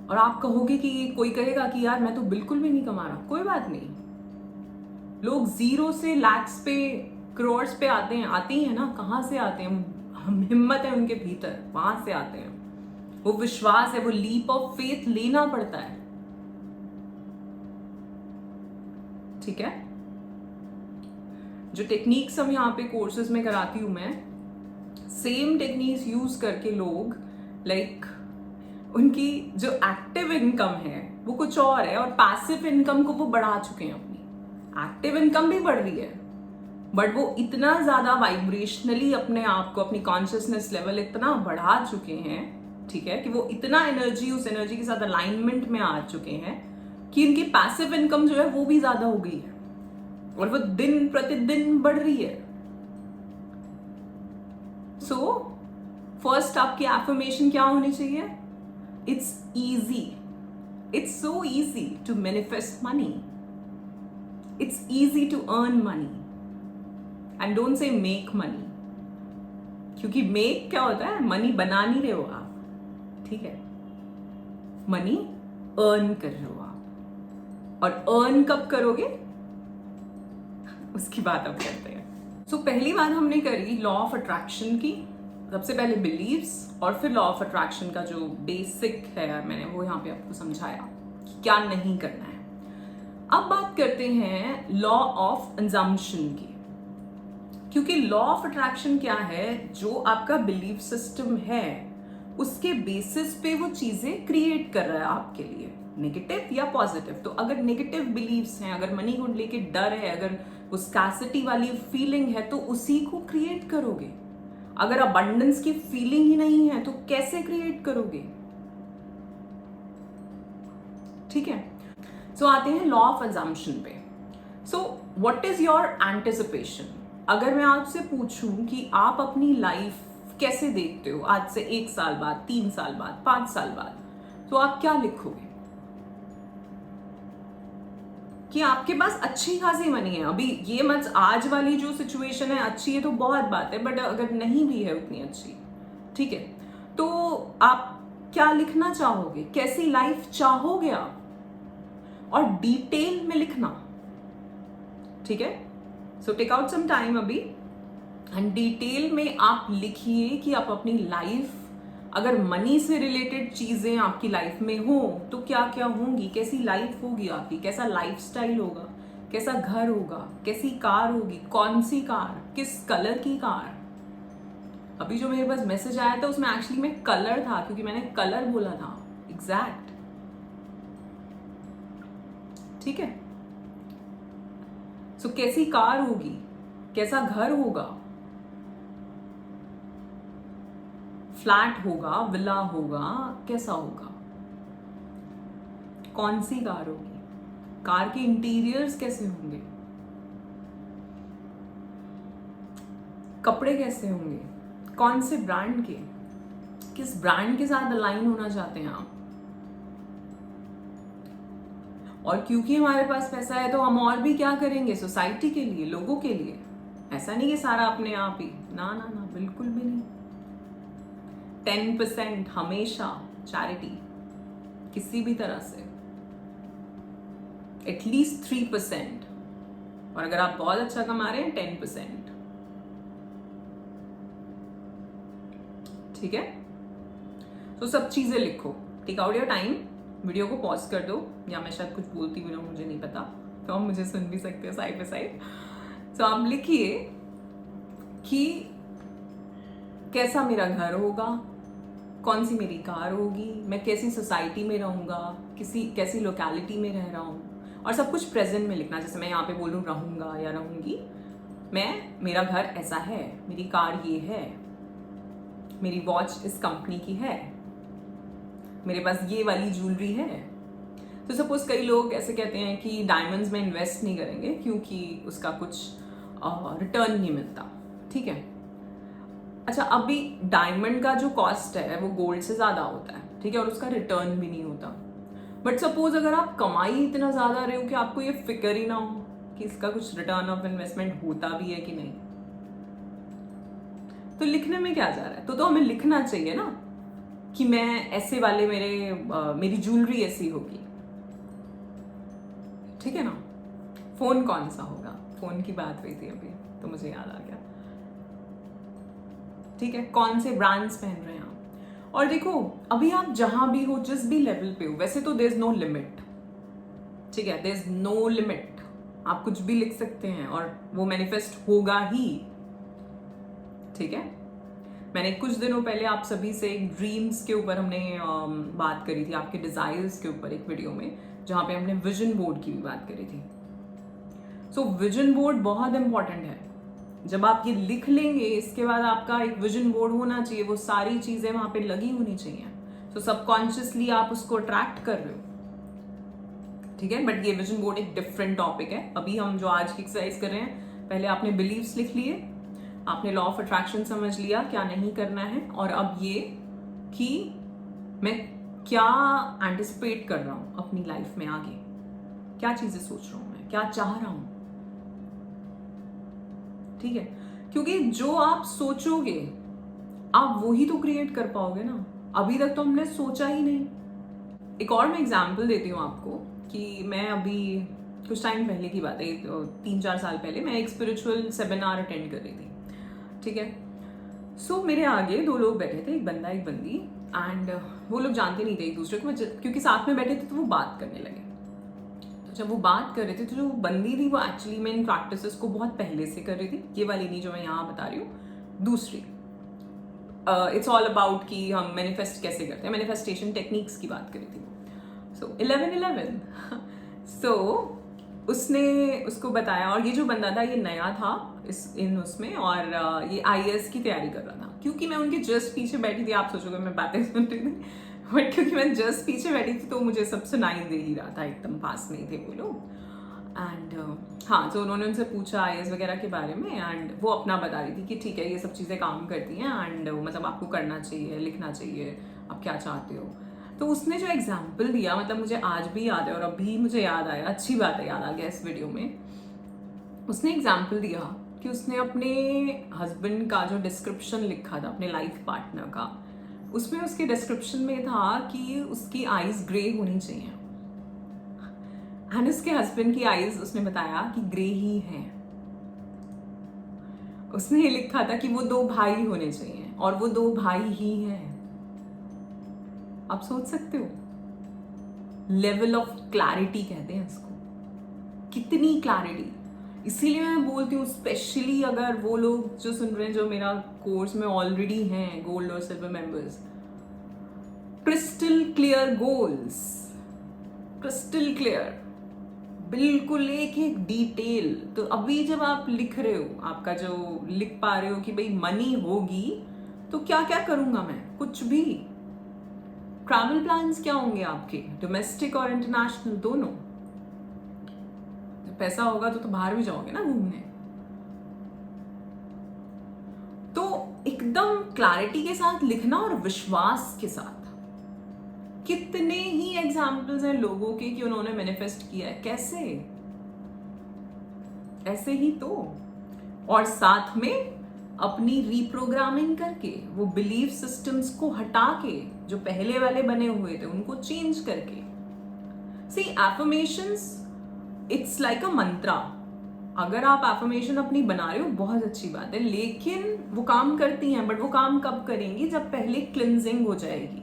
और आप कहोगे कि कोई कहेगा कि यार मैं तो बिल्कुल भी नहीं कमा रहा, कोई बात नहीं, लोग जीरो से लैक्स पे, करोड़्स पे आते हैं ना, कहां से आते हैं, हिम्मत है उनके भीतर, वहां से आते हैं, वो विश्वास है, वो लीप ऑफ फेथ लेना पड़ता है, ठीक है। जो टेक्निक्स हम यहाँ पे कोर्सेज में कराती हूं मैं, सेम टेक्निक्स यूज करके लोग लाइक उनकी जो एक्टिव इनकम है वो कुछ और है, और पैसिव इनकम को वो बढ़ा चुके हैं। अपनी एक्टिव इनकम भी बढ़ रही है, बट वो इतना ज्यादा वाइब्रेशनली अपने आप को, अपनी कॉन्शियसनेस लेवल इतना बढ़ा चुके हैं, ठीक है, कि वो इतना एनर्जी, उस एनर्जी के साथ अलाइनमेंट में आ चुके हैं, कि इनकी पैसिव इनकम जो है वो भी ज्यादा हो गई है और वो दिन प्रतिदिन बढ़ रही है। सो फर्स्ट आपकी एफर्मेशन क्या होनी चाहिए? It's easy, it's so easy to manifest money, it's easy to earn money, and don't say make money, क्योंकि मेक क्या होता है? मनी बना नहीं रहे हो आप, ठीक है? मनी अर्न कर रहे हो आप, और अर्न कब करोगे उसकी बात अब करते हैं। सो पहली बात हमने करी लॉ ऑफ अट्रैक्शन की, सबसे पहले बिलीव्स और फिर लॉ ऑफ अट्रैक्शन का जो बेसिक है मैंने वो यहाँ पे आपको समझाया कि क्या नहीं करना है। अब बात करते हैं लॉ ऑफ अजम्पशन की, क्योंकि लॉ ऑफ अट्रैक्शन क्या है? जो आपका बिलीफ सिस्टम है उसके बेसिस पे वो चीजें क्रिएट कर रहा है आपके लिए, नेगेटिव या पॉजिटिव। तो अगर नेगेटिव बिलीव्स हैं, अगर मनी को लेके डर है, अगर वो स्कैसिटी वाली फीलिंग है, तो उसी को क्रिएट करोगे। अगर अबंडेंस की फीलिंग ही नहीं है तो कैसे क्रिएट करोगे? ठीक है। सो आते हैं लॉ ऑफ अजम्पशन पे। So what is your anticipation? अगर मैं आपसे पूछूं कि आप अपनी लाइफ कैसे देखते हो आज से 1 साल बाद, 3 साल बाद, 5 साल बाद, तो आप क्या लिखोगे? कि आपके पास अच्छी खासी मनी है। अभी ये मत, आज वाली जो सिचुएशन है अच्छी है तो बहुत बात है, बट अगर नहीं भी है उतनी अच्छी, ठीक है, तो आप क्या लिखना चाहोगे? कैसी लाइफ चाहोगे आप? और डिटेल में लिखना, ठीक है? So take out some time अभी एंड डिटेल में आप लिखिए कि आप अपनी लाइफ, अगर मनी से रिलेटेड चीजें आपकी लाइफ में हो तो क्या क्या होंगी, कैसी लाइफ होगी आपकी, कैसा लाइफस्टाइल होगा, कैसा घर होगा, कैसी कार होगी, कौन सी कार, किस कलर की कार। अभी जो मेरे पास मैसेज आया था उसमें एक्चुअली में कलर था, क्योंकि मैंने कलर बोला था एग्जैक्ट, ठीक है? सो कैसी कार होगी, कैसा घर होगा, फ्लैट होगा, विला होगा, कैसा होगा, कौन सी कार होगी, कार के इंटीरियर्स कैसे होंगे, कपड़े कैसे होंगे, कौन से ब्रांड के, किस ब्रांड के साथ अलाइन होना चाहते हैं आप। और क्योंकि हमारे पास पैसा है तो हम और भी क्या करेंगे? सोसाइटी के लिए, लोगों के लिए। ऐसा नहीं कि सारा अपने आप ही, ना ना ना, बिल्कुल भी नहीं। 10% हमेशा चैरिटी, किसी भी तरह से, एटलीस्ट 3%, और अगर आप बहुत अच्छा कमा रहे हैं 10%, ठीक है? तो सब चीजें लिखो, take out your time, video को पॉज कर दो, या मैं शायद कुछ बोलती भी रहूं, मुझे नहीं पता, तो आप मुझे सुन भी सकते हैं साइड बाय साइड। तो आप लिखिए कि कैसा मेरा घर होगा, कौन सी मेरी कार होगी, मैं कैसी सोसाइटी में रहूंगा, कैसी लोकेलिटी में रह रहा हूँ, और सब कुछ प्रेजेंट में लिखना। जैसे मैं यहाँ पे बोलूँ रहूंगा या रहूंगी, मेरा घर ऐसा है, मेरी कार ये है, मेरी वॉच इस कंपनी की है, मेरे पास ये वाली ज्वेलरी है। तो सपोज कई लोग ऐसे कहते हैं कि डायमंड्स में इन्वेस्ट नहीं करेंगे क्योंकि उसका कुछ रिटर्न नहीं मिलता, ठीक है? अच्छा, अभी डायमंड का जो कॉस्ट है वो गोल्ड से ज्यादा होता है, ठीक है, और उसका रिटर्न भी नहीं होता। बट सपोज अगर आप कमाई इतना ज्यादा रहे हो कि आपको ये फिक्र ही ना हो कि इसका कुछ रिटर्न ऑफ इन्वेस्टमेंट होता भी है कि नहीं, तो लिखने में क्या जा रहा है? तो हमें लिखना चाहिए ना कि मैं ऐसे वाले, मेरी ज्वेलरी ऐसी होगी, ठीक है ना? फोन कौन सा होगा, फोन की बात हुई थी अभी तो मुझे याद आ गया, ठीक है? कौन से ब्रांड्स पहन रहे हैं आप। और देखो, अभी आप जहां भी हो, जिस भी लेवल पे हो, वैसे तो देयर इज नो लिमिट, ठीक है? देयर इज नो लिमिट, आप कुछ भी लिख सकते हैं और वो मैनिफेस्ट होगा ही, ठीक है? मैंने कुछ दिनों पहले आप सभी से एक ड्रीम्स के ऊपर हमने बात करी थी, आपके डिजायर्स के ऊपर, एक वीडियो में, जहां पे हमने विजन बोर्ड की भी बात करी थी। सो विजन बोर्ड बहुत इंपॉर्टेंट है। जब आप ये लिख लेंगे, इसके बाद आपका एक विजन बोर्ड होना चाहिए, वो सारी चीजें वहां पे लगी होनी चाहिए। सो सबकॉन्शियसली आप उसको अट्रैक्ट कर रहे हो, ठीक है, बट ये विजन बोर्ड एक डिफरेंट टॉपिक है। अभी हम जो आज की एक्सरसाइज कर रहे हैं, पहले आपने बिलीव्स लिख लिए, आपने लॉ ऑफ अट्रैक्शन समझ लिया क्या नहीं करना है, और अब ये कि मैं क्या एंटिसिपेट कर रहा हूं अपनी लाइफ में आगे, क्या चीजें सोच रहा हूं मैं, क्या चाह रहा हूं। ठीक है, क्योंकि जो आप सोचोगे आप वही तो क्रिएट कर पाओगे ना। अभी तक तो हमने सोचा ही नहीं। एक और मैं एग्जाम्पल देती हूँ आपको कि मैं अभी कुछ टाइम पहले की बात है, 3-4 साल पहले मैं एक स्पिरिचुअल सेमिनार अटेंड कर रही थी। ठीक है, सो मेरे आगे 2 लोग बैठे थे, एक बंदा एक बंदी, एंड वो लोग जानते नहीं थे एक दूसरे को, क्योंकि साथ में बैठे थे तो वो बात करने लगे। तो जब वो बात कर रहे थे तो जो बंदी थी वो एक्चुअली मैं इन प्रैक्टिसेस को बहुत पहले से कर रही थी, ये वाली नहीं जो मैं यहाँ बता रही हूँ, दूसरी। इट्स ऑल अबाउट कि हम मैनिफेस्ट कैसे करते हैं, मैनिफेस्टेशन टेक्निक्स की बात करी थी। सो 11-11 सो उसने उसको बताया, और ये जो बंदा था ये नया था उसमें, और ये IAS की तैयारी कर रहा था। क्योंकि मैं उनके जस्ट पीछे बैठी थी, आप सोचोगे मैं बातें सुन रही थी, बट क्योंकि मैं जस्ट पीछे बैठी थी तो मुझे सब सुनाई दे ही रहा था, एकदम पास नहीं थे वो लोग। एंड हाँ, तो उन्होंने उनसे पूछा IAS वगैरह के बारे में, एंड वो अपना बता रही थी कि ठीक है ये सब चीज़ें काम करती हैं, एंड मतलब आपको करना चाहिए, लिखना चाहिए, आप क्या चाहते हो। तो उसने जो एग्जाम्पल दिया, मतलब मुझे आज भी याद है, और अभी मुझे याद आया, अच्छी बात है याद आ गया इस वीडियो में। उसने एग्जाम्पल दिया कि उसने अपने हस्बैंड का जो डिस्क्रिप्शन लिखा था अपने लाइफ पार्टनर का, उसमें उसके डिस्क्रिप्शन में था कि उसकी आईज ग्रे होनी चाहिए, एंड उसके हस्बैंड की आईज उसने बताया कि ग्रे ही हैं। उसने ये लिखा था कि वो 2 भाई होने चाहिए, और वो 2 भाई ही हैं। आप सोच सकते हो, लेवल ऑफ क्लैरिटी कहते हैं इसको, कितनी क्लैरिटी। इसीलिए मैं बोलती हूँ, स्पेशली अगर वो लोग जो सुन रहे हैं जो मेरा कोर्स में ऑलरेडी हैं, गोल्ड और silver members, crystal clear goals, crystal clear, बिल्कुल एक एक डिटेल। तो अभी जब आप लिख रहे हो, आपका जो लिख पा रहे हो कि भाई मनी होगी तो क्या क्या करूंगा मैं, कुछ भी। ट्रैवल प्लान्स क्या होंगे आपके, डोमेस्टिक और इंटरनेशनल दोनों। जब पैसा होगा तो बाहर भी जाओगे ना घूमने। तो एकदम क्लैरिटी के साथ लिखना और विश्वास के साथ। कितने ही एग्जाम्पल्स हैं लोगों के कि उन्होंने मैनिफेस्ट किया है, कैसे, ऐसे ही तो। और साथ में अपनी रीप्रोग्रामिंग करके, वो बिलीफ सिस्टम्स को हटा के, जो पहले वाले बने हुए थे उनको चेंज करके। सी एफर्मेशंस इट्स लाइक अ मंत्रा। अगर आप एफर्मेशन अपनी बना रहे हो बहुत अच्छी बात है, लेकिन वो काम करती हैं, बट वो काम कब करेंगी, जब पहले क्लिंजिंग हो जाएगी,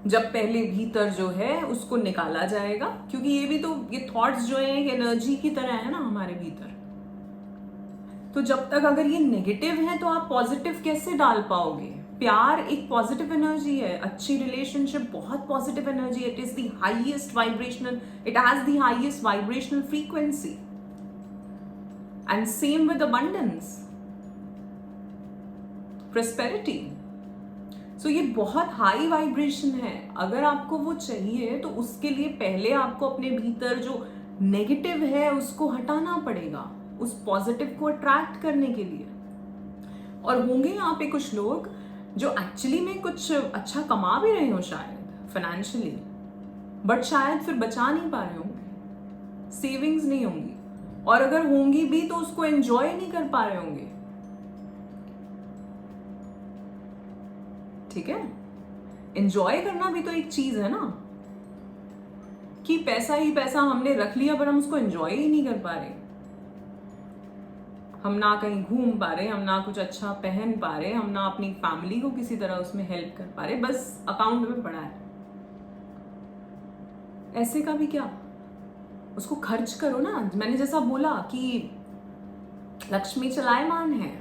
जब पहले भीतर जो है उसको निकाला जाएगा। क्योंकि ये भी तो, ये थॉट्स जो है एक एनर्जी की तरह है ना हमारे भीतर। तो जब तक अगर ये नेगेटिव है तो आप पॉजिटिव कैसे डाल पाओगे। प्यार एक पॉजिटिव एनर्जी है, अच्छी रिलेशनशिप बहुत पॉजिटिव एनर्जी है, it is the highest vibrational, it has the highest vibrational frequency. And same with abundance, prosperity. So ये बहुत हाई वाइब्रेशन है। अगर आपको वो चाहिए तो उसके लिए पहले आपको अपने भीतर जो नेगेटिव है उसको हटाना पड़ेगा, उस पॉजिटिव को अट्रैक्ट करने के लिए। और होंगे यहाँ पे कुछ लोग जो एक्चुअली में कुछ अच्छा कमा भी रहे हो शायद फाइनेंशियली, बट शायद फिर बचा नहीं पा रहे होंगे, सेविंग्स नहीं होंगी, और अगर होंगी भी तो उसको एंजॉय नहीं कर पा रहे होंगे। ठीक है, एंजॉय करना भी तो एक चीज है ना, कि पैसा ही पैसा हमने रख लिया पर हम उसको एंजॉय ही नहीं कर पा रहे। हम ना कहीं घूम पा रहे, हम ना कुछ अच्छा पहन पा रहे, हम ना अपनी फैमिली को किसी तरह उसमें हेल्प कर पा रहे, बस अकाउंट में पड़ा है। ऐसे का भी क्या, उसको खर्च करो ना। मैंने जैसा बोला कि लक्ष्मी चलायमान है,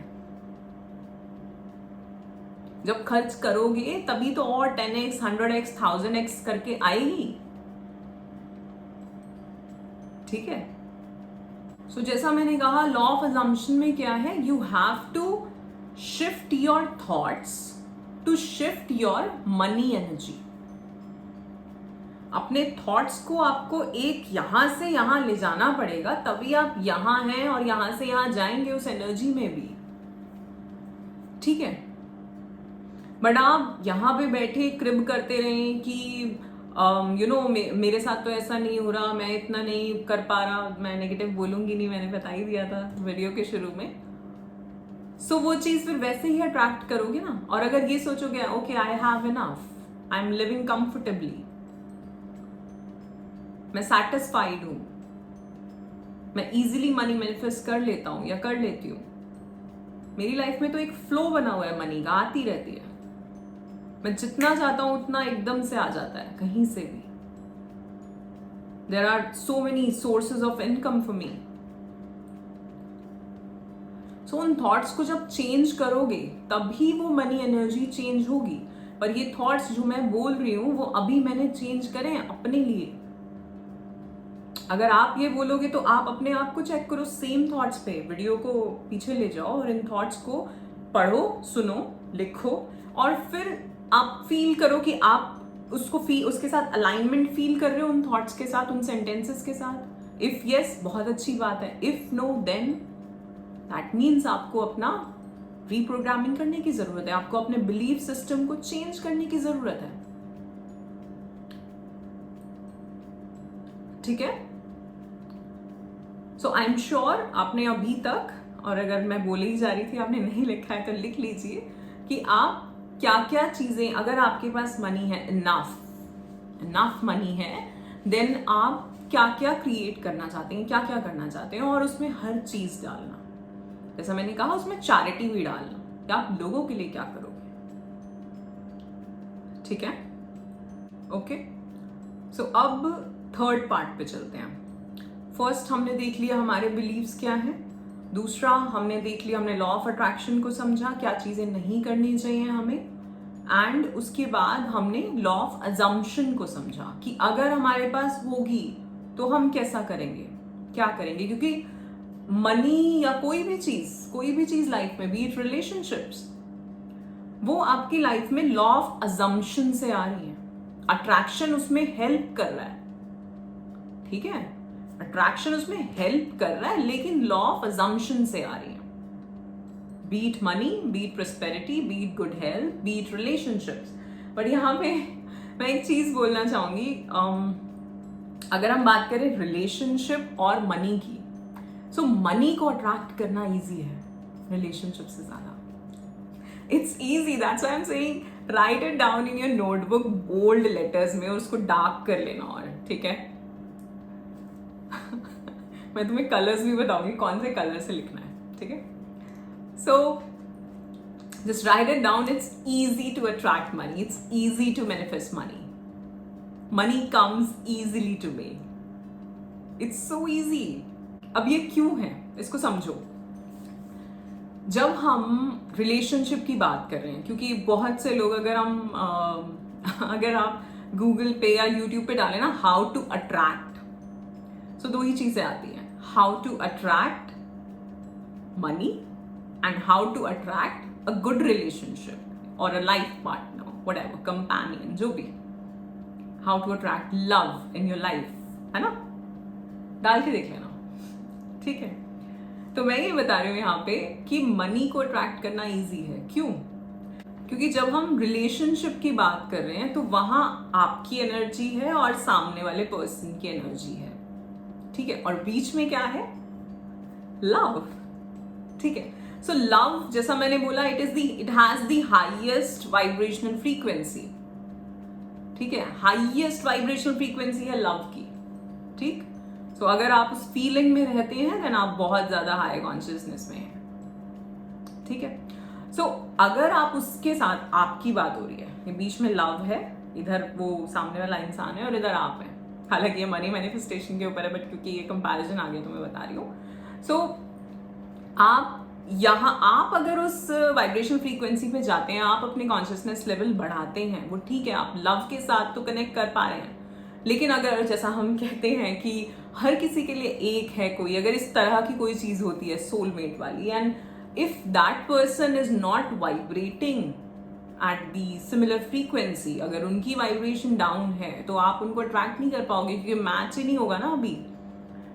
जब खर्च करोगे तभी तो और 10x 100x 1000x करके आएगी। ठीक है, सो जैसा मैंने कहा, लॉ ऑफ अजम्पशन में क्या है, you have to shift your thoughts to shift your money energy. अपने थॉट्स को आपको एक यहां से यहां ले जाना पड़ेगा, तभी आप यहां हैं और यहां से यहां जाएंगे उस एनर्जी में भी, ठीक है। बट आप यहाँ पे बैठे क्रिब करते रहें कि मेरे साथ तो ऐसा नहीं हो रहा, मैं इतना नहीं कर पा रहा, मैं नेगेटिव बोलूंगी नहीं, मैंने बता ही दिया था वीडियो के शुरू में। सो वो चीज फिर वैसे ही अट्रैक्ट करोगे ना। और अगर ये सोचोगे okay I have enough, I am living comfortably, मैं सैटिस्फाइड हूं, मैं इजीली मनी मैनिफेस्ट कर लेता हूं या कर लेती हूं, मेरी लाइफ में तो एक फ्लो बना हुआ है मनी का, आती रहती है, मैं जितना चाहता हूं उतना एकदम से आ जाता है कहीं से भी, there are so many sources of income for me. So उन थॉट्स को जब चेंज करोगे तभी वो मनी एनर्जी चेंज होगी। पर ये थॉट्स जो मैं बोल रही हूं वो अभी मैंने चेंज करे हैं अपने लिए। अगर आप ये बोलोगे तो आप अपने आप को चेक करो सेम थॉट्स पे, वीडियो को पीछे ले जाओ और इन थॉट्स को पढ़ो, सुनो, लिखो, और फिर आप फील करो कि आप उसके साथ अलाइनमेंट फील कर रहे हो उन थॉट्स के साथ, उन सेंटेंसेस के साथ। इफ यस, बहुत अच्छी बात है। If no, then that means आपको अपना रीप्रोग्रामिंग करने की जरूरत है, आपको अपने बिलीफ सिस्टम को चेंज करने की जरूरत है, ठीक है। सो आई एम श्योर आपने अभी तक, और अगर मैं बोले ही जा रही थी आपने नहीं लिखा है तो लिख लीजिए कि आप क्या क्या चीजें, अगर आपके पास मनी है, इनफ मनी है, देन आप क्या क्या क्रिएट करना चाहते हैं, क्या क्या करना चाहते हैं, और उसमें हर चीज डालना। जैसा मैंने कहा उसमें चैरिटी भी डालना कि आप लोगों के लिए क्या करोगे, ठीक है। ओके, सो अब थर्ड पार्ट पे चलते हैं। फर्स्ट हमने देख लिया हमारे बिलीव्स क्या हैं, दूसरा हमने देख लिया, हमने लॉ ऑफ अट्रैक्शन को समझा, क्या चीजें नहीं करनी चाहिए हमें, एंड उसके बाद हमने लॉ ऑफ अजम्पशन को समझा कि अगर हमारे पास होगी तो हम कैसा करेंगे, क्या करेंगे। क्योंकि मनी या कोई भी चीज लाइफ में, बी इट रिलेशनशिप्स, वो आपकी लाइफ में लॉ ऑफ अजम्पशन से आ रही है। अट्रैक्शन उसमें हेल्प कर रहा है, ठीक है, अट्रैक्शन उसमें हेल्प कर रहा है, लेकिन लॉ ऑफ अजम्पशन से आ रही है। Beat money, beat prosperity, beat good health, beat relationships. But यहाँ पे मैं एक चीज बोलना चाहूंगी, अगर हम बात करें रिलेशनशिप और मनी की, सो मनी को अट्रैक्ट करना इजी है रिलेशनशिप से ज्यादा। It's easy, that's why I am saying write it down in your notebook bold letters में, और उसको डार्क कर लेना, और ठीक है मैं तुम्हें कलर्स भी बताऊंगी कौन से कलर से लिखना है, ठीक है। So just write it down, it's easy to attract money, it's easy to manifest money, money comes easily to me, it's so easy. अब ये क्यों है इसको समझो। जब हम रिलेशनशिप की बात कर रहे हैं, क्योंकि बहुत से लोग, अगर आप गूगल पे या यूट्यूब पे डालें ना हाउ टू अट्रैक्ट, सो दो ही चीजें आती हैं, how to attract money and how to attract a good relationship और a life partner, whatever, companion, जो भी, how to attract love in your life, है ना, डाल के देख लेना, ठीक है। तो मैं ये बता रही हूँ यहाँ पे कि मनी को अट्रैक्ट करना इजी है। क्यों? क्योंकि जब हम रिलेशनशिप की बात कर रहे हैं तो वहां आपकी एनर्जी है और सामने वाले पर्सन की एनर्जी है, ठीक है, और बीच में क्या है, लव, ठीक है। सो लव, जैसा मैंने बोला, it has the highest vibrational frequency, ठीक है, हाईएस्ट वाइब्रेशनल फ्रीक्वेंसी है लव की, ठीक। सो अगर आप उस फीलिंग में रहते हैं देन आप बहुत ज्यादा हाई कॉन्शियसनेस में हैं, ठीक है। सो अगर आप उसके साथ, आपकी बात हो रही है, ये बीच में लव है, इधर वो सामने वाला इंसान है और इधर आप हैं, हालांकि ये मनी मैनिफेस्टेशन के ऊपर है, बट क्योंकि ये कंपैरिजन आ गया तो मैं बता रही हूँ। सो आप अगर उस वाइब्रेशन फ्रीक्वेंसी पे जाते हैं, आप अपने कॉन्शियसनेस लेवल बढ़ाते हैं, वो ठीक है, आप लव के साथ तो कनेक्ट कर पा रहे हैं। लेकिन अगर, जैसा हम कहते हैं कि हर किसी के लिए एक है कोई, अगर इस तरह की कोई चीज होती है सोलमेट वाली, and if that person is not vibrating at the similar frequency, अगर उनकी वाइब्रेशन डाउन है तो आप उनको अट्रैक्ट नहीं कर पाओगे, क्योंकि मैच ही नहीं होगा ना अभी।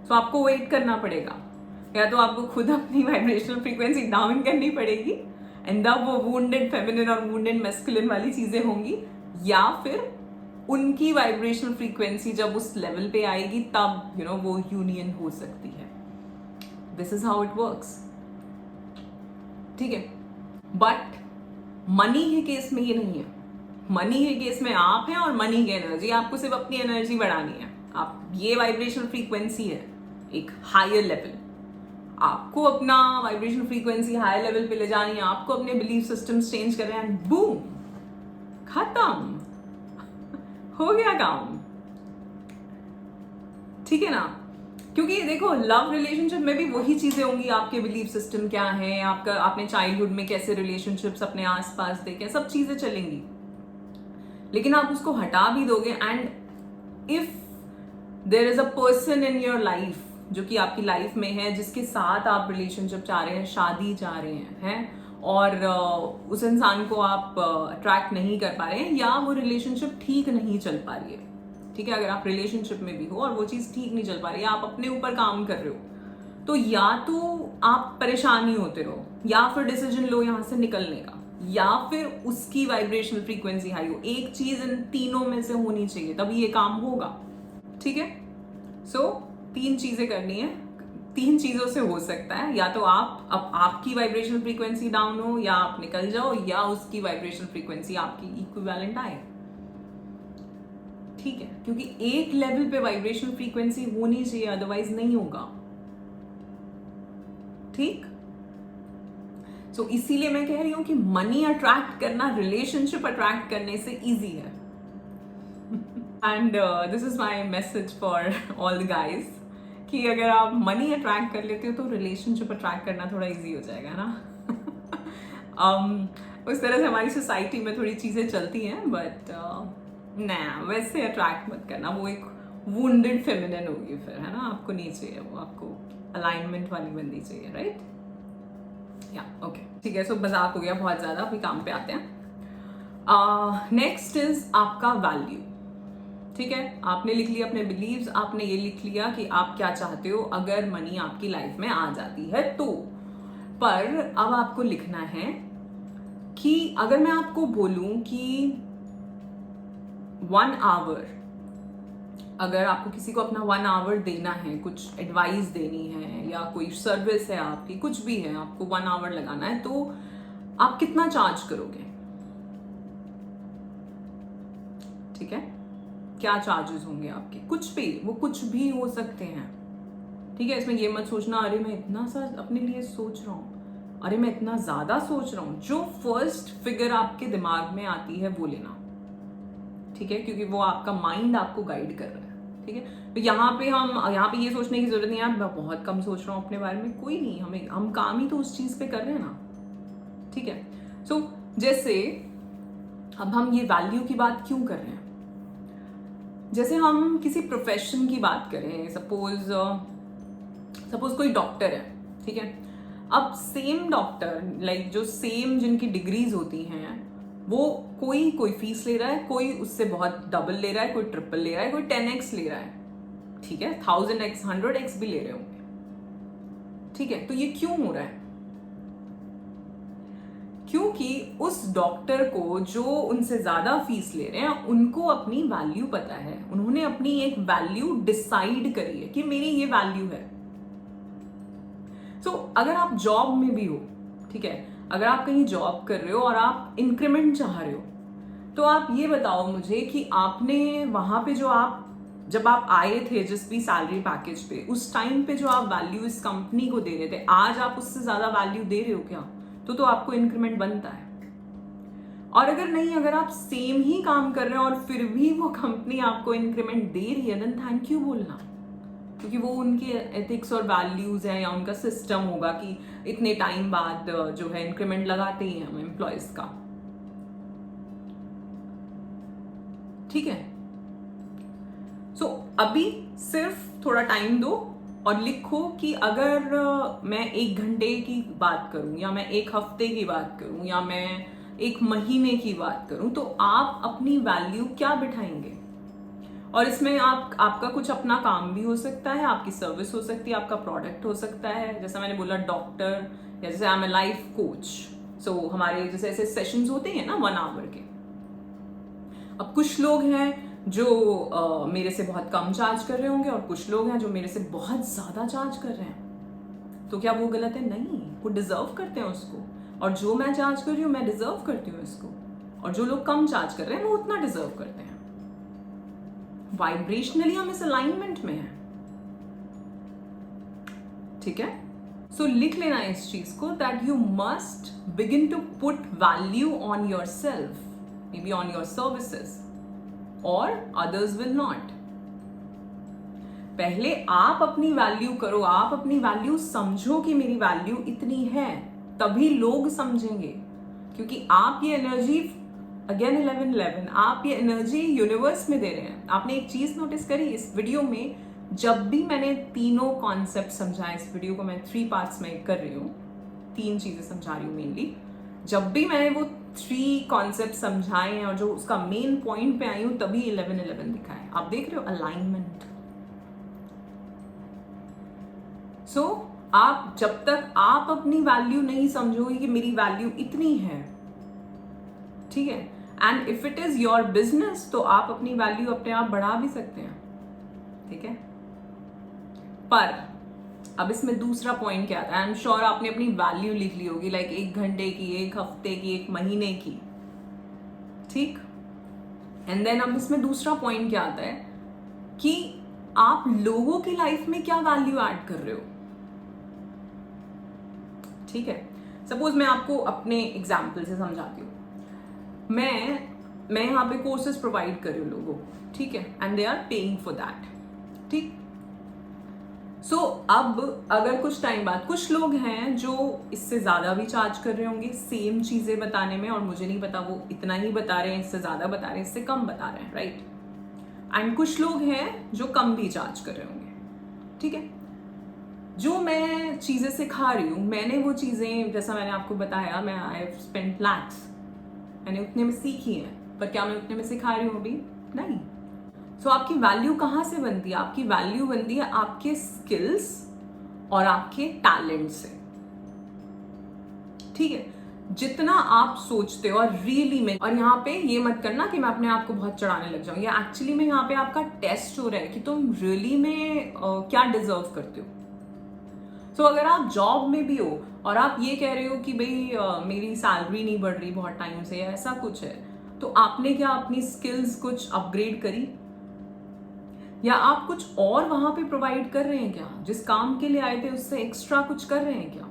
तो आपको वेट करना पड़ेगा, या तो आपको खुद अपनी वाइब्रेशनल फ्रीक्वेंसी डाउन करनी पड़ेगी एंड तब वो वुंडेड फेमिनिन और वुंडेड मैस्कुलिन वाली चीजें होंगी, या फिर उनकी वाइब्रेशनल फ्रीक्वेंसी जब उस लेवल पे आएगी तब वो यूनियन हो सकती है। This is how it works, ठीक है। बट मनी के केस में ये नहीं है। मनी के केस में आप हैं और मनी की एनर्जी, आपको सिर्फ अपनी एनर्जी बढ़ानी है। आप ये वाइब्रेशनल फ्रीक्वेंसी है एक हायर लेवल, आपको अपना वाइब्रेशनल फ्रीक्वेंसी हायर लेवल पे ले जानी है, आपको अपने बिलीफ सिस्टम्स चेंज कर रहे हैं, बूम, खत्म, हो गया काम, ठीक है ना। क्योंकि देखो लव रिलेशनशिप में भी वही चीजें होंगी, आपके बिलीफ सिस्टम क्या है, आपका आपने चाइल्डहुड में कैसे रिलेशनशिप्स अपने आसपास देखे, सब चीजें चलेंगी। लेकिन आप उसको हटा भी दोगे, and if there is a person in your life जो कि आपकी लाइफ में है, जिसके साथ आप रिलेशनशिप चाह रहे हैं, शादी चाह रहे हैं और उस इंसान को आप अट्रैक्ट नहीं कर पा रहे हैं, या वो रिलेशनशिप ठीक नहीं चल पा रही है, ठीक है। अगर आप रिलेशनशिप में भी हो और वो चीज ठीक नहीं चल पा रही है, आप अपने ऊपर काम कर रहे हो, तो या तो आप परेशान ही होते रहो, या फिर डिसीजन लो यहां से निकलने का, या फिर उसकी वाइब्रेशनल फ्रीक्वेंसी हाई हो। एक चीज इन तीनों में से होनी चाहिए, तभी ये काम होगा, ठीक है। सो 3 चीजें करनी है, 3 चीजों से हो सकता है, या तो आपकी वाइब्रेशनल फ्रीक्वेंसी डाउन हो, या आप निकल जाओ, या उसकी वाइब्रेशनल फ्रीक्वेंसी आपकी इक्विवेलेंट आए, ठीक है। क्योंकि एक लेवल पे वाइब्रेशनल फ्रीक्वेंसी होनी चाहिए, अदरवाइज नहीं होगा, ठीक। सो इसीलिए मैं कह रही हूं कि मनी अट्रैक्ट करना रिलेशनशिप अट्रैक्ट करने से इजी है। And this is my message for all the guys कि अगर आप मनी अट्रैक्ट कर लेते हो तो रिलेशनशिप अट्रैक्ट करना थोड़ा इजी हो जाएगा ना। उस तरह से हमारी सोसाइटी में थोड़ी चीजें चलती हैं, बट ना वैसे अट्रैक्ट मत करना, वो एक वुंडेड फेमिनिन होगी फिर, है ना। आपको नहीं चाहिए वो, आपको अलाइनमेंट वाली बंदी चाहिए, राइट। या ओके, ठीक है। सो मजाक हो गया बहुत ज्यादा, अभी काम पे आते हैं। नेक्स्ट इज आपका वैल्यू, ठीक है। आपने लिख लिया अपने बिलीव्स, आपने ये लिख लिया कि आप क्या चाहते हो अगर मनी आपकी लाइफ में आ जाती है तो। पर अब आपको लिखना है कि अगर मैं आपको बोलूं कि 1 आवर, अगर आपको किसी को अपना 1 आवर देना है, कुछ एडवाइस देनी है या कोई सर्विस है आपकी, कुछ भी है, आपको 1 आवर लगाना है, तो आप कितना चार्ज करोगे, ठीक है। क्या चार्जेस होंगे आपके, कुछ भी, वो कुछ भी हो सकते हैं, ठीक है। इसमें ये मत सोचना अरे मैं इतना सा अपने लिए सोच रहा हूँ, अरे मैं इतना ज्यादा सोच रहा हूँ। जो फर्स्ट फिगर आपके दिमाग में आती है वो लेना, ठीक है, क्योंकि वो आपका माइंड आपको गाइड कर रहा है, ठीक है। तो यहाँ पे ये सोचने की जरूरत नहीं है मैं बहुत कम सोच रहा हूँ अपने बारे में, कोई नहीं, हम काम ही तो उस चीज पे कर रहे हैं ना, ठीक है। सो जैसे अब हम ये वैल्यू की बात क्यों कर रहे हैं, जैसे हम किसी प्रोफेशन की बात करें, सपोज कोई डॉक्टर है, ठीक है। अब सेम डॉक्टर, लाइक जो सेम जिनकी डिग्रीज होती हैं, वो कोई फीस ले रहा है, कोई उससे बहुत डबल ले रहा है, कोई ट्रिपल ले रहा है, कोई 10x ले रहा है, ठीक है, 1000x 100x भी ले रहे होंगे, ठीक है। तो ये क्यों हो रहा है, क्योंकि उस डॉक्टर को जो उनसे ज्यादा फीस ले रहे हैं उनको अपनी वैल्यू पता है, उन्होंने अपनी एक वैल्यू डिसाइड करी है कि मेरी ये वैल्यू है। सो अगर आप जॉब में भी हो, ठीक है, अगर आप कहीं जॉब कर रहे हो और आप इंक्रीमेंट चाह रहे हो, तो आप ये बताओ मुझे कि आपने वहां पे जब आप आए थे जिस भी सैलरी पैकेज पे, उस टाइम पे जो आप वैल्यू इस कंपनी को दे रहे थे, आज आप उससे ज्यादा वैल्यू दे रहे हो क्या, तो आपको इंक्रीमेंट बनता है। और अगर नहीं, अगर आप सेम ही काम कर रहे हैं और फिर भी वो कंपनी आपको इंक्रीमेंट दे रही है, देन थैंक यू बोलना, क्योंकि वो उनके एथिक्स और वैल्यूज है, या उनका सिस्टम होगा कि इतने टाइम बाद जो है इंक्रीमेंट लगाते ही हैं हम एम्प्लॉयज का, ठीक है। सो अभी सिर्फ थोड़ा टाइम दो और लिखो कि अगर मैं 1 घंटे की बात करूं, या मैं 1 हफ्ते की बात करूं, या मैं एक महीने की बात करूं, तो आप अपनी वैल्यू क्या बिठाएंगे? और इसमें आपका कुछ अपना काम भी हो सकता है, आपकी सर्विस हो सकती है, आपका प्रोडक्ट हो सकता है, जैसा मैंने बोला डॉक्टर, या जैसे I am a life coach. So हमारे जैसे ऐसे सेशंस होते हैं ना 1 आवर के। अब कुछ लोग हैं जो मेरे से बहुत कम चार्ज कर रहे होंगे और कुछ लोग हैं जो मेरे से बहुत ज्यादा चार्ज कर रहे हैं। तो क्या वो गलत है? नहीं, वो डिजर्व करते हैं उसको। और जो मैं चार्ज कर रही हूँ मैं डिजर्व करती हूँ इसको, और जो लोग कम चार्ज कर रहे हैं वो उतना डिजर्व करते हैं। वाइब्रेशनली हम इस अलाइनमेंट में हैं, ठीक है? सो लिख लेना इस चीज को, that you must begin to put value on yourself, maybe on your services, और अदर्स विल नॉट। पहले आप अपनी वैल्यू करो, आप अपनी वैल्यू समझो कि मेरी वैल्यू इतनी है, तभी लोग समझेंगे। क्योंकि आप ये एनर्जी, अगेन 11-11, आप ये एनर्जी यूनिवर्स में दे रहे हैं। आपने एक चीज नोटिस करी इस वीडियो में, जब भी मैंने तीनों कॉन्सेप्ट समझाए, इस वीडियो को मैं 3 पार्ट्स में कर रही हूँ, 3 चीजें समझा रही हूँ मेनली। जब भी मैंने वो 3 कॉन्सेप्ट समझाए हैं और जो उसका मेन पॉइंट पे आई हूँ, तभी 11-11 दिखा है। आप देख रहे हो अलाइनमेंट। सो आप जब तक आप अपनी वैल्यू नहीं समझोगे कि मेरी वैल्यू इतनी है, ठीक है, and if it is your business, तो आप अपनी वैल्यू अपने आप बढ़ा भी सकते हैं, ठीक है? पर अब इसमें दूसरा पॉइंट क्या आता है? आई एम श्योर आपने अपनी वैल्यू लिख ली होगी, लाइक 1 घंटे की, 1 हफ्ते की, 1 महीने की, ठीक? एंड देन अब इसमें दूसरा पॉइंट क्या आता है कि आप लोगों की लाइफ में क्या वैल्यू ऐड कर रहे हो, ठीक है? सपोज मैं आपको अपने एग्जाम्पल से समझाती हूँ। मैं यहाँ पे कोर्सेज प्रोवाइड कर रही हूँ लोगों को, ठीक है, and they are paying for that, ठीक? सो अब अगर कुछ टाइम बाद कुछ लोग हैं जो इससे ज्यादा भी चार्ज कर रहे होंगे सेम चीजें बताने में, और मुझे नहीं पता वो इतना ही बता रहे हैं, इससे ज्यादा बता रहे हैं, इससे कम बता रहे हैं, राइट? एंड कुछ लोग हैं जो कम भी चार्ज कर रहे होंगे, ठीक है? जो मैं चीजें सिखा रही हूँ, मैंने वो चीजें, जैसा मैंने आपको बताया, मैं आई हैव स्पेंट लैक्स, मैंने उतने में सीखी है, पर क्या मैं उतने में सिखा रही हूँ अभी? नहीं। सो आपकी वैल्यू कहाँ से बनती है? आपकी वैल्यू बनती है आपके स्किल्स और आपके टैलेंट से, ठीक है? जितना आप सोचते हो, और रियली में, और यहाँ पे ये मत करना कि मैं अपने आप को बहुत चढ़ाने लग जाऊँ, या एक्चुअली में यहाँ पे आपका टेस्ट हो रहा है कि तुम रियली में क्या डिजर्व करते हो। सो अगर आप जॉब में भी हो और आप ये कह रहे हो कि भाई मेरी सैलरी नहीं बढ़ रही बहुत टाइम से, या ऐसा कुछ है, तो आपने क्या अपनी स्किल्स कुछ अपग्रेड करी, या आप कुछ और वहां पे प्रोवाइड कर रहे हैं क्या? जिस काम के लिए आए थे उससे एक्स्ट्रा कुछ कर रहे हैं क्या?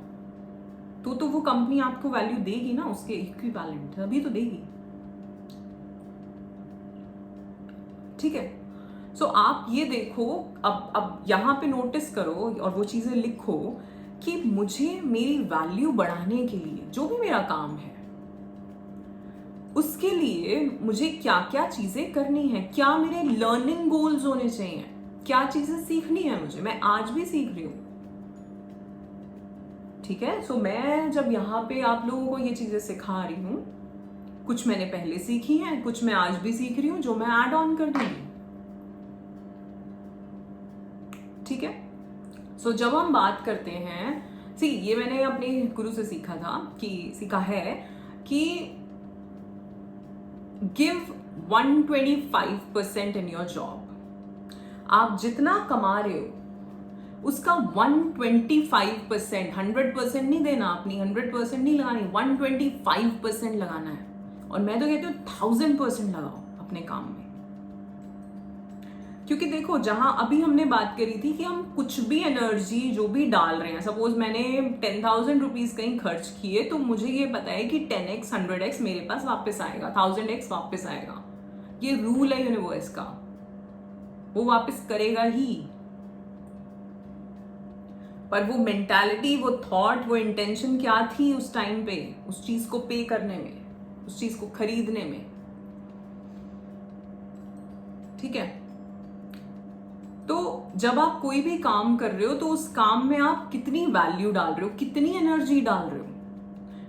तो वो कंपनी आपको वैल्यू देगी ना, उसके इक्विवेलेंट अभी तो देगी, ठीक है? सो आप ये देखो, अब यहाँ पे नोटिस करो और वो चीजें लिखो कि मुझे मेरी वैल्यू बढ़ाने के लिए जो भी मेरा काम है, उसके लिए मुझे क्या क्या चीजें करनी है, क्या मेरे लर्निंग गोल्स होने चाहिए, क्या चीजें सीखनी है मुझे, मैं आज भी सीख रही हूँ, ठीक है? सो मैं जब यहाँ पे आप लोगों को ये चीजें सिखा रही हूँ, कुछ मैंने पहले सीखी हैं, कुछ मैं आज भी सीख रही हूँ, जो मैं ऐड ऑन कर दूंगी, ठीक है? सो जब हम बात करते हैं, ये मैंने अपने गुरु से सीखा है कि गिव 125% इन योर जॉब। आप जितना कमा रहे हो उसका 125%, 100% नहीं देना, अपनी 100% नहीं लगानी, 125% लगाना है। और मैं तो कहती हूँ 1000% लगाओ अपने काम में। क्योंकि देखो, जहां अभी हमने बात करी थी कि हम कुछ भी एनर्जी जो भी डाल रहे हैं, सपोज मैंने 10,000 रुपीज कहीं खर्च किए, तो मुझे ये पता है कि 10x 100x मेरे पास वापस आएगा, 1000x वापस आएगा। ये रूल है यूनिवर्स का, वो वापस करेगा ही। पर वो मेंटालिटी, वो थॉट, वो इंटेंशन क्या थी उस टाइम पे, उस चीज को पे करने में, उस चीज को खरीदने में, ठीक है? तो जब आप कोई भी काम कर रहे हो, तो उस काम में आप कितनी वैल्यू डाल रहे हो, कितनी एनर्जी डाल रहे हो।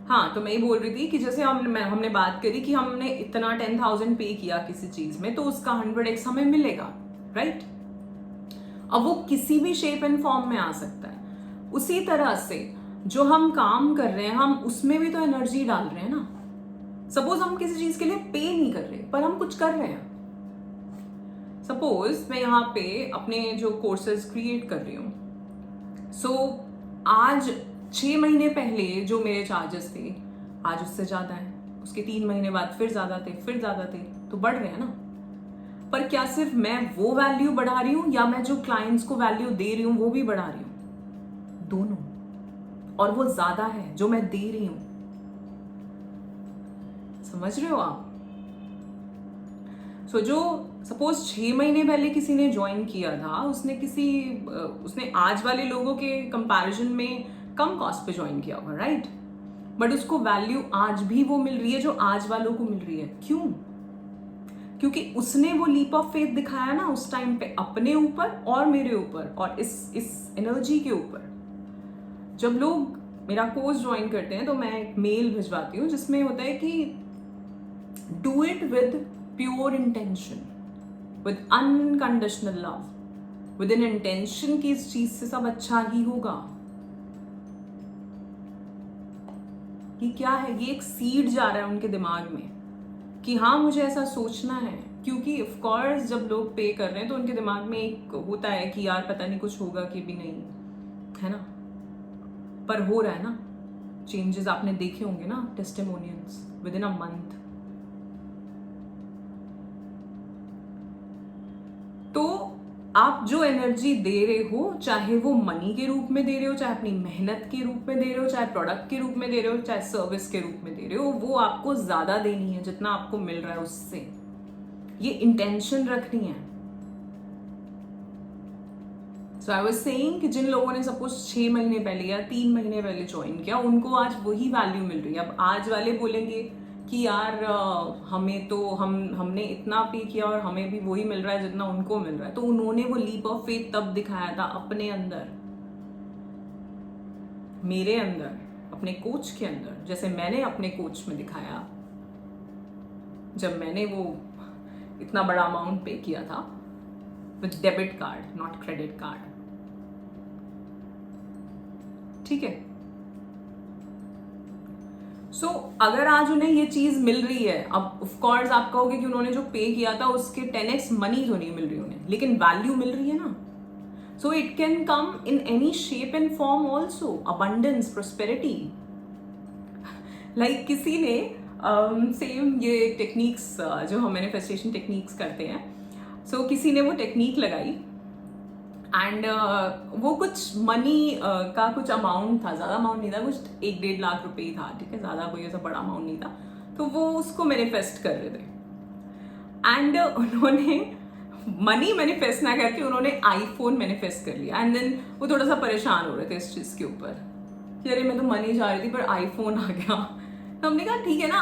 हाँ, तो मैं ये बोल रही थी कि जैसे हमने बात करी कि हमने इतना 10,000 पे किया किसी चीज में, तो उसका 100x हमें मिलेगा, राइट? अब वो किसी भी शेप एंड फॉर्म में आ सकता है। उसी तरह से जो हम काम कर रहे हैं, हम उसमें भी तो एनर्जी डाल रहे हैं ना। सपोज हम किसी चीज के लिए पे नहीं कर रहे, पर हम कुछ कर रहे हैं। सपोज मैं यहाँ पे अपने जो कोर्सेज क्रिएट कर रही हूँ, सो आज 6 महीने पहले जो मेरे चार्जेस थे, आज उससे ज्यादा है, उसके 3 महीने बाद फिर ज्यादा थे, फिर ज्यादा थे, तो बढ़ रहे हैं ना। पर क्या सिर्फ मैं वो वैल्यू बढ़ा रही हूँ, या मैं जो क्लाइंट्स को वैल्यू दे रही हूँ वो भी बढ़ा रही हूँ? दोनों। और वो ज्यादा है जो मैं दे रही हूँ। समझ रहे हो आप? जो सपोज 6 महीने पहले किसी ने ज्वाइन किया था, उसने आज वाले लोगों के कंपैरिजन में कम कॉस्ट पे ज्वाइन किया होगा, राइट? बट उसको वैल्यू आज भी वो मिल रही है जो आज वालों को मिल रही है। क्यों? क्योंकि उसने वो लीप ऑफ फेथ दिखाया ना उस टाइम पे, अपने ऊपर और मेरे ऊपर और इस एनर्जी के ऊपर। जब लोग मेरा कोर्स ज्वाइन करते हैं तो मैं एक मेल भिजवाती हूँ जिसमें होता है कि do it with pure intention, with unconditional love, with an intention कि इस चीज से सब अच्छा ही होगा। ये क्या है? ये एक सीड जा रहा है उनके दिमाग में कि हाँ मुझे ऐसा सोचना है। क्योंकि ऑफ कोर्स जब लोग पे कर रहे हैं तो उनके दिमाग में एक होता है कि यार पता नहीं कुछ होगा कि भी नहीं, है ना? पर हो रहा है ना चेंजेस। आपने देखे होंगे ना testimonials with in a month. तो आप जो एनर्जी दे रहे हो, चाहे वो मनी के रूप में दे रहे हो, चाहे अपनी मेहनत के रूप में दे रहे हो, चाहे प्रोडक्ट के रूप में दे रहे हो, चाहे सर्विस के रूप में दे रहे हो, वो आपको ज्यादा देनी है जितना आपको मिल रहा है उससे। ये इंटेंशन रखनी है। सो आई वाज सेइंग कि जिन लोगों ने सपोज 6 महीने पहले या 3 महीने पहले ज्वाइन किया, उनको आज वही वैल्यू मिल रही है। अब आज वाले बोलेंगे कि यार हमें तो हमने इतना पे किया और हमें भी वही मिल रहा है जितना उनको मिल रहा है। तो उन्होंने वो लीप ऑफ फेथ तब दिखाया था अपने अंदर, मेरे अंदर, अपने कोच के अंदर, जैसे मैंने अपने कोच में दिखाया जब मैंने वो इतना बड़ा अमाउंट पे किया था with debit card, not credit card. ठीक है? सो अगर आज उन्हें ये चीज मिल रही है, अब ऑफ कोर्स आप कहोगे कि उन्होंने जो पे किया था उसके 10x मनी तो नहीं मिल रही उन्हें, लेकिन वैल्यू मिल रही है ना। So it can come in any shape and form also, abundance, prosperity. Like किसी ने सेम ये टेक्निक्स जो हम मैनिफेस्टेशन टेक्निक्स करते हैं, सो किसी ने वो टेक्निक लगाई एंड वो कुछ मनी का कुछ अमाउंट था, ज्यादा अमाउंट नहीं था, कुछ 1-1.5 लाख रुपए ही था। ठीक है? ज्यादा कोई ऐसा बड़ा अमाउंट नहीं था। तो वो उसको मैनिफेस्ट कर रहे थे एंड उन्होंने मनी मैनिफेस्ट ना करके उन्होंने आईफोन मैनिफेस्ट कर लिया। एंड देन वो थोड़ा सा परेशान हो रहे थे इस चीज के ऊपर कि अरे मैं तो मनी चाह रही थी पर आईफोन आ गया। तो हमने कहा ठीक है ना,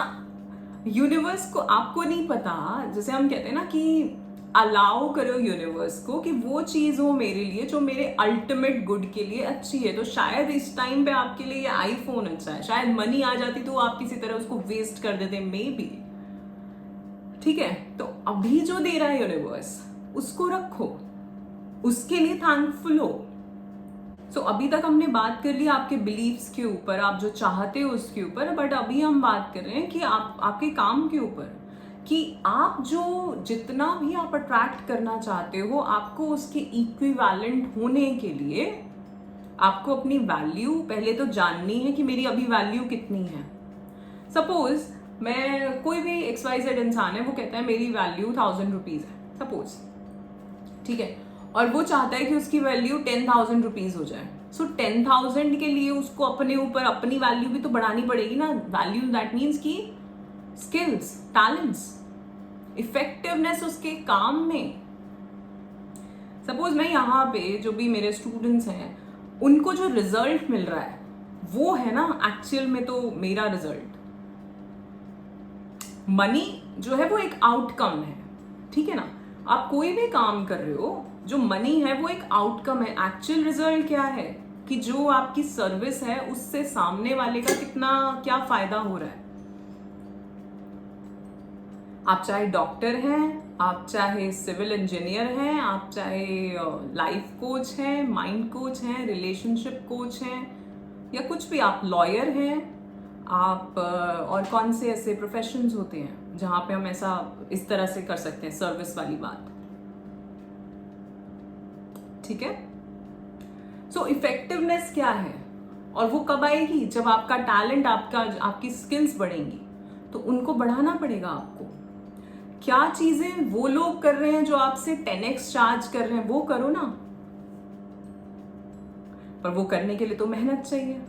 यूनिवर्स को आपको नहीं पता, जैसे हम कहते हैं ना कि अलाउ करो यूनिवर्स को कि वो चीज हो मेरे लिए जो मेरे अल्टीमेट गुड के लिए अच्छी है। तो शायद इस टाइम पे आपके लिए आईफोन अच्छा है, शायद मनी आ जाती तो आप किसी तरह उसको वेस्ट कर देते, मे बी। ठीक है? तो अभी जो दे रहा है यूनिवर्स उसको रखो, उसके लिए थैंकफुल हो। सो अभी तक हमने बात कर ली आपके बिलीव्स के ऊपर, आप जो चाहते हो उसके ऊपर, बट अभी हम बात कर रहे हैं कि आपके काम के ऊपर, कि आप जो जितना भी आप अट्रैक्ट करना चाहते हो, आपको उसके इक्विवेलेंट होने के लिए आपको अपनी वैल्यू पहले तो जाननी है कि मेरी अभी वैल्यू कितनी है। सपोज मैं, कोई भी XYZ इंसान है, वो कहता है मेरी वैल्यू 1000 रुपीज है सपोज, ठीक है? और वो चाहता है कि उसकी वैल्यू 10,000 रुपीज हो जाए। सो 10,000 के लिए उसको अपने ऊपर अपनी वैल्यू भी तो बढ़ानी पड़ेगी ना। वैल्यू दैट मीन्स की स्किल्स, टैलेंट्स, इफेक्टिवनेस उसके काम में। सपोज मैं यहाँ पे जो भी मेरे स्टूडेंट्स हैं उनको जो रिजल्ट मिल रहा है वो है ना एक्चुअल में तो मेरा रिजल्ट। मनी जो है वो एक आउटकम है, ठीक है ना? आप कोई भी काम कर रहे हो, जो मनी है वो एक आउटकम है। एक्चुअल रिजल्ट क्या है? कि जो आपकी सर्विस है उससे सामने वाले का कितना क्या फायदा हो रहा है। आप चाहे डॉक्टर हैं, आप चाहे सिविल इंजीनियर हैं, आप चाहे लाइफ कोच हैं, माइंड कोच हैं, रिलेशनशिप कोच हैं, या कुछ भी, आप लॉयर हैं, आप और कौन से ऐसे प्रोफेशंस होते हैं जहां पे हम ऐसा इस तरह से कर सकते हैं सर्विस वाली बात। ठीक है, सो इफेक्टिवनेस क्या है और वो कब आएगी? जब आपका टैलेंट, आपकी स्किल्स बढ़ेंगी, तो उनको बढ़ाना पड़ेगा आपको। क्या चीजें वो लोग कर रहे हैं जो आपसे 10x चार्ज कर रहे हैं, वो करो ना। पर वो करने के लिए तो मेहनत चाहिए।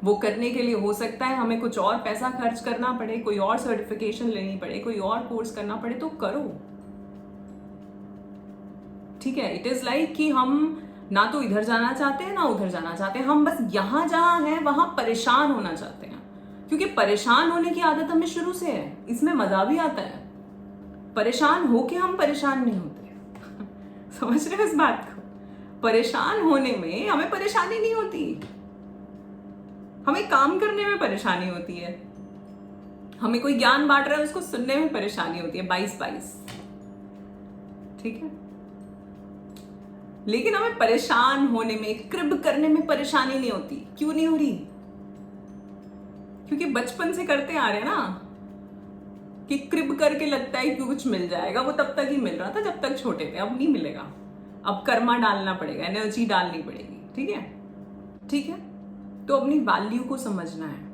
वो करने के लिए हो सकता है हमें कुछ और पैसा खर्च करना पड़े, कोई और सर्टिफिकेशन लेनी पड़े, कोई और कोर्स करना पड़े, तो करो। ठीक है, इट इज लाइक कि हम ना तो इधर जाना चाहते हैं ना उधर जाना चाहते हैं, हम बस यहां जहां हैं वहां परेशान होना चाहते हैं, क्योंकि परेशान होने की आदत हमें शुरू से है। इसमें मजा भी आता है, परेशान होके हम परेशान नहीं होते। समझ रहे हो इस बात को? परेशान होने में हमें परेशानी नहीं होती, हमें काम करने में परेशानी होती है। हमें कोई ज्ञान बांट रहा है उसको सुनने में परेशानी होती है, 22-22। ठीक है, लेकिन हमें परेशान होने में, क्रिब करने में परेशानी नहीं होती। क्यों नहीं हो रही? क्योंकि बचपन से करते आ रहे हैं ना, कि क्रिब करके लगता है कि कुछ मिल जाएगा। वो तब तक ही मिल रहा था जब तक छोटे थे, अब नहीं मिलेगा। अब कर्मा डालना पड़ेगा, एनर्जी डालनी पड़ेगी। ठीक है, ठीक है, तो अपनी वैल्यू को समझना है।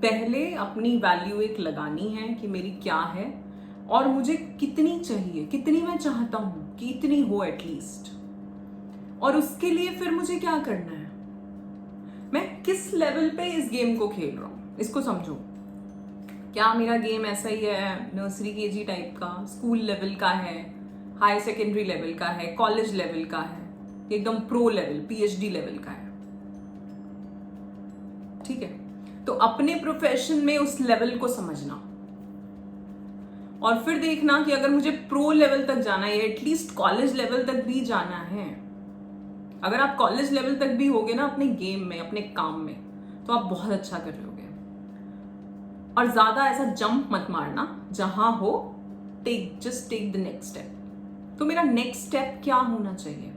पहले अपनी वैल्यू एक लगानी है कि मेरी क्या है और मुझे कितनी चाहिए, कितनी मैं चाहता हूं कि इतनी हो एटलीस्ट। और उसके लिए फिर मुझे क्या करना है, मैं किस लेवल पे इस गेम को खेल रहा हूं, इसको समझो। क्या मेरा गेम ऐसा ही है नर्सरी केजी टाइप का, स्कूल लेवल का है, हाई सेकेंडरी लेवल का है, कॉलेज लेवल का है, एकदम प्रो लेवल, पीएचडी लेवल का है? ठीक है, तो अपने प्रोफेशन में उस लेवल को समझना और फिर देखना कि अगर मुझे प्रो लेवल तक जाना है, एटलीस्ट कॉलेज लेवल तक भी जाना है। अगर आप कॉलेज लेवल तक भी होगे ना अपने गेम में, अपने काम में, तो आप बहुत अच्छा कर रहे होगे। और ज्यादा ऐसा जंप मत मारना, जहां हो just take the next step. तो मेरा नेक्स्ट स्टेप क्या होना चाहिए,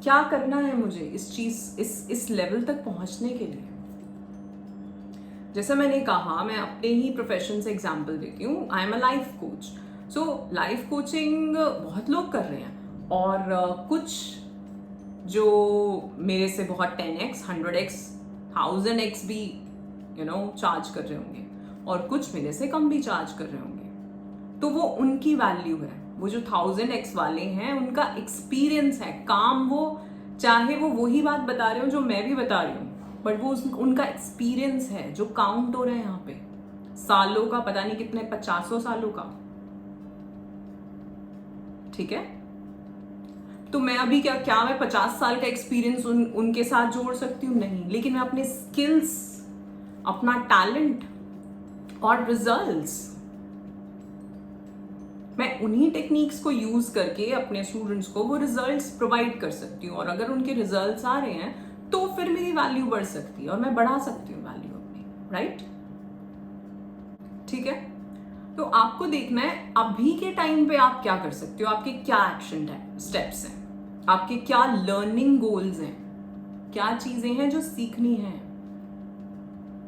क्या करना है मुझे इस लेवल तक पहुंचने के लिए? जैसे मैंने कहा, मैं अपने ही प्रोफेशन से एग्जांपल देती हूँ। I am a life coach. So life coaching बहुत लोग कर रहे हैं और कुछ जो मेरे से बहुत 10x, 100x, 1000x भी चार्ज कर रहे होंगे और कुछ मेरे से कम भी चार्ज कर रहे होंगे। तो वो उनकी वैल्यू है। वो जो 1000x वाले हैं उनका एक्सपीरियंस है, काम, वो चाहे वो वही बात बता रहे हो जो मैं भी बता रही हूँ, बट वो उनका एक्सपीरियंस है जो काउंट हो रहा है यहाँ पे, सालों का, पता नहीं कितने 50 सालों का। ठीक है, तो मैं अभी क्या मैं 50 साल का एक्सपीरियंस उनके साथ जोड़ सकती हूँ? नहीं, लेकिन मैं अपने स्किल्स, अपना टैलेंट और रिजल्ट्स, मैं उन्हीं टेक्निक्स को यूज करके अपने स्टूडेंट्स को वो रिजल्ट्स प्रोवाइड कर सकती हूँ। और अगर उनके रिजल्ट्स आ रहे हैं तो फिर मेरी वैल्यू बढ़ सकती है और मैं बढ़ा सकती हूँ वैल्यू अपनी, राइट? ठीक है, तो आपको देखना है अभी के टाइम पे आप क्या कर सकते हो, आपके क्या एक्शन स्टेप्स हैं, आपके क्या लर्निंग गोल्स हैं, क्या चीजें हैं जो सीखनी है,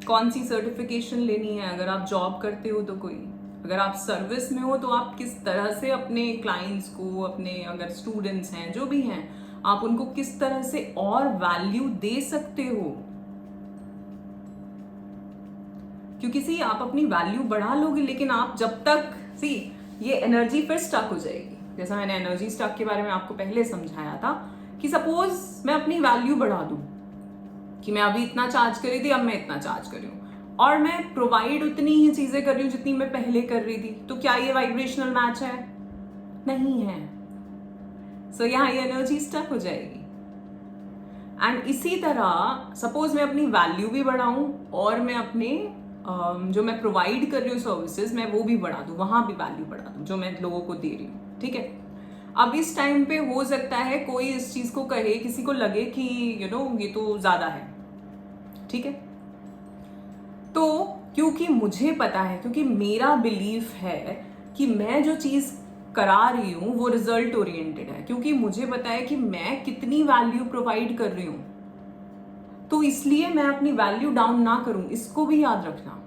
कौन सी सर्टिफिकेशन लेनी है। अगर आप जॉब करते हो तो कोई, अगर आप सर्विस में हो तो आप किस तरह से अपने क्लाइंट्स को, अपने अगर स्टूडेंट्स हैं जो भी हैं, आप उनको किस तरह से और वैल्यू दे सकते हो। क्योंकि सी आप अपनी वैल्यू बढ़ा लोगे, लेकिन आप जब तक ये एनर्जी फिर स्टक हो जाएगी। जैसा मैंने एनर्जी स्टक के बारे में आपको पहले समझाया था कि सपोज मैं अपनी वैल्यू बढ़ा दूं कि मैं अभी इतना चार्ज कर रही थी, अब मैं इतना चार्ज कर रही हूँ और मैं प्रोवाइड उतनी ही चीजें कर रही हूँ जितनी मैं पहले कर रही थी, तो क्या ये वाइब्रेशनल मैच है? नहीं है। सो यहाँ ये एनर्जी स्टक हो जाएगी। एंड इसी तरह सपोज मैं अपनी वैल्यू भी बढ़ाऊं और मैं अपने जो मैं प्रोवाइड कर रही हूँ सर्विसेज, मैं वो भी बढ़ा दूं, वहां भी वैल्यू बढ़ा दूं जो मैं लोगों को दे रही हूँ। ठीक है, अब इस टाइम पे हो सकता है कोई इस चीज को कहे, किसी को लगे कि ये तो ज्यादा है, ठीक है। तो क्योंकि मुझे पता है, क्योंकि मेरा बिलीफ है कि मैं जो चीज करा रही हूं वो रिजल्ट ओरिएंटेड है, क्योंकि मुझे पता है कि मैं कितनी वैल्यू प्रोवाइड कर रही हूं, तो इसलिए मैं अपनी वैल्यू डाउन ना करूं। इसको भी याद रखना,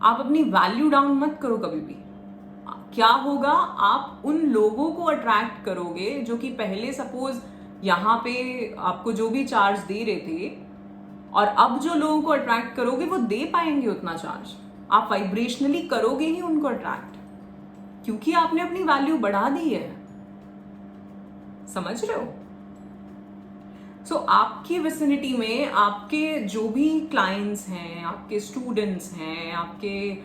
आप अपनी वैल्यू डाउन मत करो कभी भी। क्या होगा, आप उन लोगों को अट्रैक्ट करोगे जो कि पहले सपोज यहाँ पे आपको जो भी चार्ज दे रहे थे, और अब जो लोगों को अट्रैक्ट करोगे वो दे पाएंगे उतना चार्ज। आप वाइब्रेशनली करोगे ही उनको अट्रैक्ट, क्योंकि आपने अपनी वैल्यू बढ़ा दी है। समझ रहे हो? सो आपकी विसिनिटी में आपके जो भी क्लाइंट्स हैं, आपके स्टूडेंट्स हैं, आपके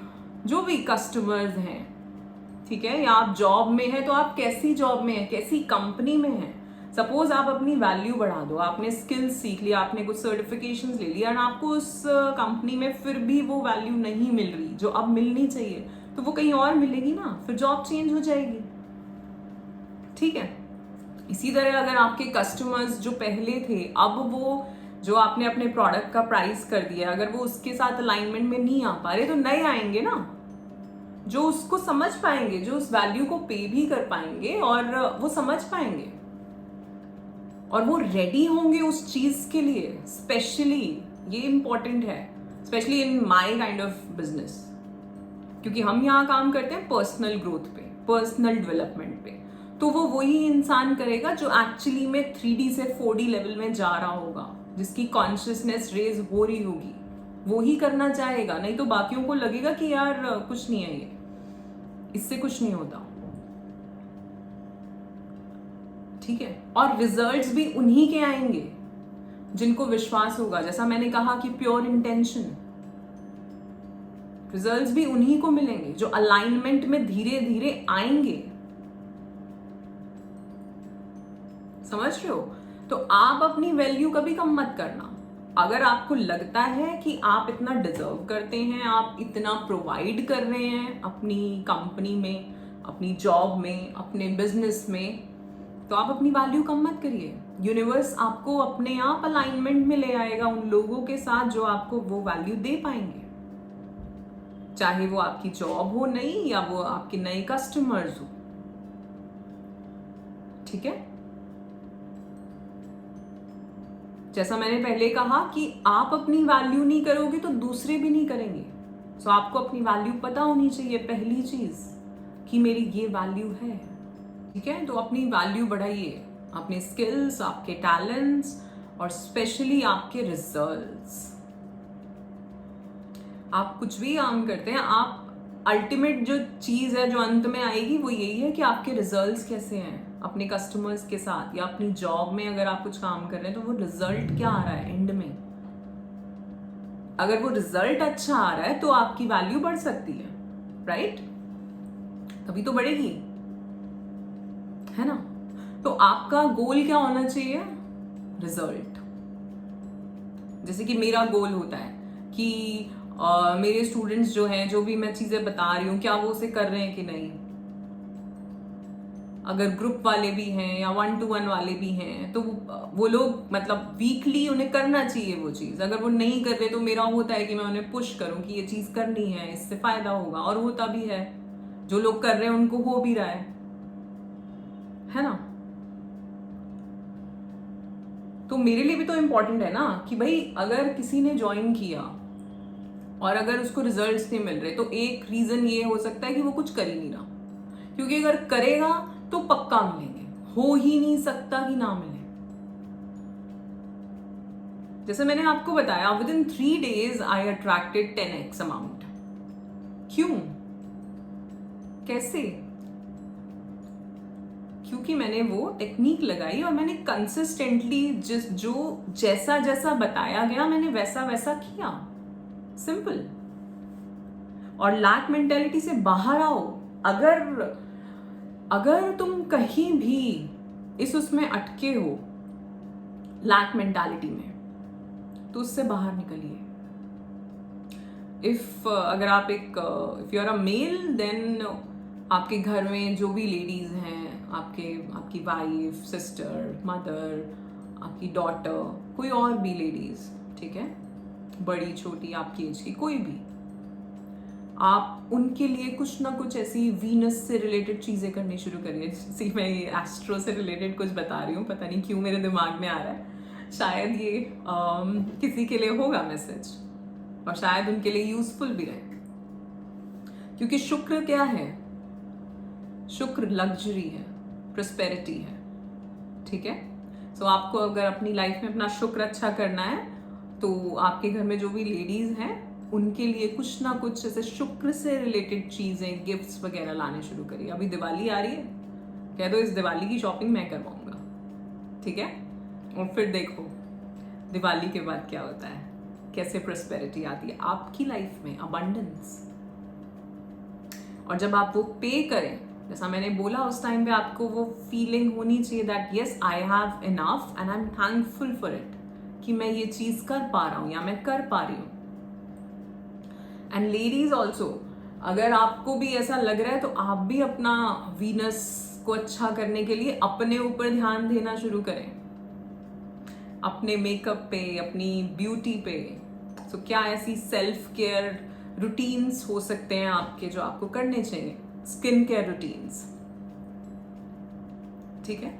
जो भी कस्टमर्स हैं, ठीक है, या आप जॉब में हैं तो आप कैसी जॉब में हैं, कैसी कंपनी में हैं। सपोज आप अपनी वैल्यू बढ़ा दो, आपने स्किल्स सीख लिया, आपने कुछ सर्टिफिकेशंस ले लिया, और आपको उस कंपनी में फिर भी वो वैल्यू नहीं मिल रही जो अब मिलनी चाहिए, तो वो कहीं और मिलेगी ना, फिर जॉब चेंज हो जाएगी, ठीक है। इसी तरह अगर आपके कस्टमर्स जो पहले थे, अब वो जो आपने अपने प्रोडक्ट का प्राइस कर दिया, अगर वो उसके साथ अलाइनमेंट में नहीं आ पा रहे, तो नए आएंगे ना, जो उसको समझ पाएंगे, जो उस वैल्यू को पे भी कर पाएंगे, और वो समझ पाएंगे, और वो रेडी होंगे उस चीज के लिए। स्पेशली ये इंपॉर्टेंट है, specially in my kind of business, क्योंकि हम यहाँ काम करते हैं पर्सनल ग्रोथ पे, पर्सनल डेवलपमेंट पे। तो वो वही इंसान करेगा जो एक्चुअली में 3D से 4D लेवल में जा रहा होगा, जिसकी कॉन्शियसनेस रेज हो रही होगी, वो ही करना चाहेगा। नहीं तो बाकियों को लगेगा कि यार कुछ नहीं है, ये इससे कुछ नहीं होता, ठीक है। और रिजल्ट्स भी उन्हीं के आएंगे जिनको विश्वास होगा। जैसा मैंने कहा कि प्योर इंटेंशन, रिजल्ट्स भी उन्हीं को मिलेंगे जो अलाइनमेंट में धीरे धीरे आएंगे। समझ रहे हो? तो आप अपनी वैल्यू कभी कम मत करना। अगर आपको लगता है कि आप इतना डिजर्व करते हैं, आप इतना प्रोवाइड कर रहे हैं अपनी कंपनी में, अपनी जॉब में, अपने बिजनेस में, तो आप अपनी वैल्यू कम मत करिए। यूनिवर्स आपको अपने आप अलाइनमेंट में ले आएगा उन लोगों के साथ जो आपको वो वैल्यू दे पाएंगे, चाहे वो आपकी जॉब हो नई, या वो आपके नए कस्टमर्स हो, ठीक है। जैसा मैंने पहले कहा कि आप अपनी वैल्यू नहीं करोगे तो दूसरे भी नहीं करेंगे। सो आपको अपनी वैल्यू पता होनी चाहिए, पहली चीज कि मेरी ये वैल्यू है, ठीक है। तो अपनी वैल्यू बढ़ाइए, अपने स्किल्स, आपके टैलेंट्स, और स्पेशली आपके रिजल्ट्स। आप कुछ भी काम करते हैं, आप अल्टीमेट जो चीज है जो अंत में आएगी वो यही है कि आपके रिजल्ट्स कैसे हैं अपने कस्टमर्स के साथ, या अपनी जॉब में अगर आप कुछ काम कर रहे हैं तो वो रिजल्ट क्या आ रहा है एंड में। अगर वो रिजल्ट अच्छा आ रहा है तो आपकी वैल्यू बढ़ सकती है, राइट? तभी तो बढ़ेगी, है ना। तो आपका गोल क्या होना चाहिए? रिजल्ट। जैसे कि मेरा गोल होता है कि मेरे स्टूडेंट्स जो हैं, जो भी मैं चीजें बता रही हूँ, क्या वो उसे कर रहे हैं कि नहीं। अगर ग्रुप वाले भी हैं या 1-to-1 वाले भी हैं, तो वो लोग मतलब वीकली उन्हें करना चाहिए वो चीज। अगर वो नहीं कर रहे तो मेरा होता है कि मैं उन्हें पुश करूं कि ये चीज करनी है, इससे फायदा होगा, और होता भी है। जो लोग कर रहे हैं उनको हो भी रहा है ना। तो मेरे लिए भी तो इम्पोर्टेंट है ना कि भाई अगर किसी ने ज्वाइन किया और अगर उसको रिजल्ट्स नहीं मिल रहे, तो एक रीजन ये हो सकता है कि वो कुछ कर ही नहीं रहा, क्योंकि अगर करेगा तो पक्का मिलेंगे, हो ही नहीं सकता कि ना मिले। जैसे मैंने आपको बताया, with in 3 days I attracted 10x amount. क्यों? कैसे? क्योंकि मैंने वो टेक्निक लगाई और मैंने कंसिस्टेंटली जैसा जैसा बताया गया मैंने वैसा वैसा किया। सिंपल। और लैक मेंटेलिटी से बाहर आओ। अगर तुम कहीं भी उसमें अटके हो लैक मेंटालिटी में, तो उससे बाहर निकलिए। अगर आप if you are a male, then आपके घर में जो भी लेडीज हैं, आपकी वाइफ, सिस्टर, मदर, आपकी डॉटर, कोई और भी लेडीज, ठीक है, बड़ी छोटी आपकी एज की कोई भी, आप उनके लिए कुछ ना कुछ ऐसी वीनस से रिलेटेड चीज़ें करनी शुरू करिए। जैसे मैं ये एस्ट्रो से रिलेटेड कुछ बता रही हूँ, पता नहीं क्यों मेरे दिमाग में आ रहा है, शायद ये किसी के लिए होगा मैसेज और शायद उनके लिए यूजफुल भी रहे। क्योंकि शुक्र क्या है? शुक्र लग्जरी है, प्रोस्पेरिटी है, ठीक है। सो आपको अगर अपनी लाइफ में अपना शुक्र अच्छा करना है तो आपके घर में जो भी लेडीज हैं उनके लिए कुछ ना कुछ ऐसे शुक्र से रिलेटेड चीजें, गिफ्ट्स वगैरह लाने शुरू करिए। अभी दिवाली आ रही है, कह दो इस दिवाली की शॉपिंग मैं करवाऊंगा, ठीक है। और फिर देखो दिवाली के बाद क्या होता है, कैसे प्रोस्पेरिटी आती है आपकी लाइफ में, अबंडेंस। और जब आप वो पे करें, जैसा मैंने बोला, उस टाइम पे आपको वो फीलिंग होनी चाहिए that yes I have enough and I am thankful for it, कि मैं ये चीज कर पा रहा हूं या मैं कर पा रही हूं। एंड लेडीज ऑल्सो, अगर आपको भी ऐसा लग रहा है तो आप भी अपना वीनस को अच्छा करने के लिए अपने ऊपर ध्यान देना शुरू करें, अपने मेकअप पे, अपनी ब्यूटी पे। तो क्या ऐसी सेल्फ केयर रूटीन्स हो सकते हैं आपके जो आपको करने चाहिए, स्किन केयर रूटीन्स, ठीक है।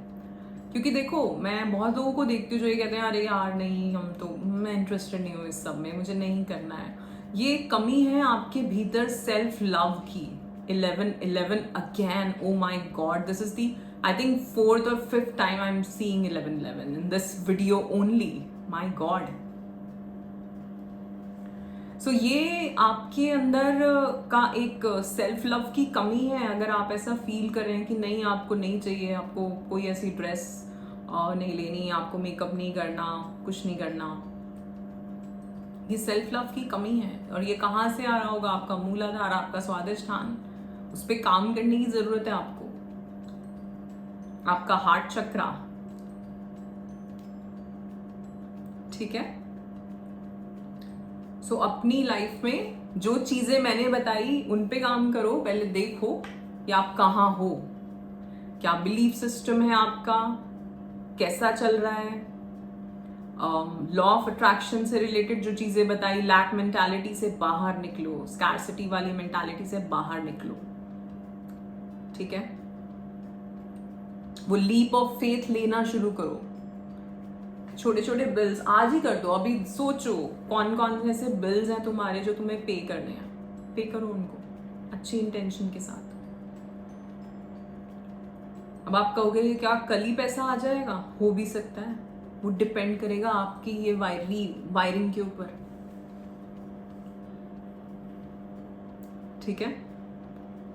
क्योंकि देखो मैं बहुत लोगों को देखती हूँ जो ये कहते हैं अरे यार नहीं, मैं इंटरेस्टेड नहीं हूँ इस सब में, मुझे नहीं करना है। ये कमी है आपके भीतर सेल्फ लव की। 11 again, oh my God, this is the I think 4th or 5th time I am seeing 11 in this video only, my God. So ये आपके अंदर का एक सेल्फ लव की कमी है। अगर आप ऐसा फील कर रहे हैं कि नहीं, आपको नहीं चाहिए, आपको कोई ऐसी ड्रेस नहीं लेनी, आपको मेकअप नहीं करना, कुछ नहीं करना, ये सेल्फ लव की कमी है। और ये कहाँ से आ रहा होगा? आपका मूलाधार, आपका स्वादिष्ठान, उस पर काम करने की जरूरत है आपको। आपका हार्ट चक्रा, ठीक है। सो अपनी लाइफ में जो चीजें मैंने बताई उन पे काम करो। पहले देखो कि आप कहाँ हो, क्या बिलीफ सिस्टम है आपका, कैसा चल रहा है। लॉ ऑफ अट्रैक्शन से रिलेटेड जो चीजें बताई, लैक मेंटालिटी से बाहर निकलो, स्कैर्सिटी वाली मेंटालिटी से बाहर निकलो, ठीक है। वो लीप ऑफ फेथ लेना शुरू करो। छोटे छोटे बिल्स आज ही कर दो। अभी सोचो कौन कौन ऐसे बिल्स हैं तुम्हारे जो तुम्हें पे करने हैं, पे करो उनको अच्छी इंटेंशन के साथ। अब आप कहोगे क्या कल ही पैसा आ जाएगा? हो भी सकता है, वो डिपेंड करेगा आपकी ये वायरिंग के ऊपर, ठीक है।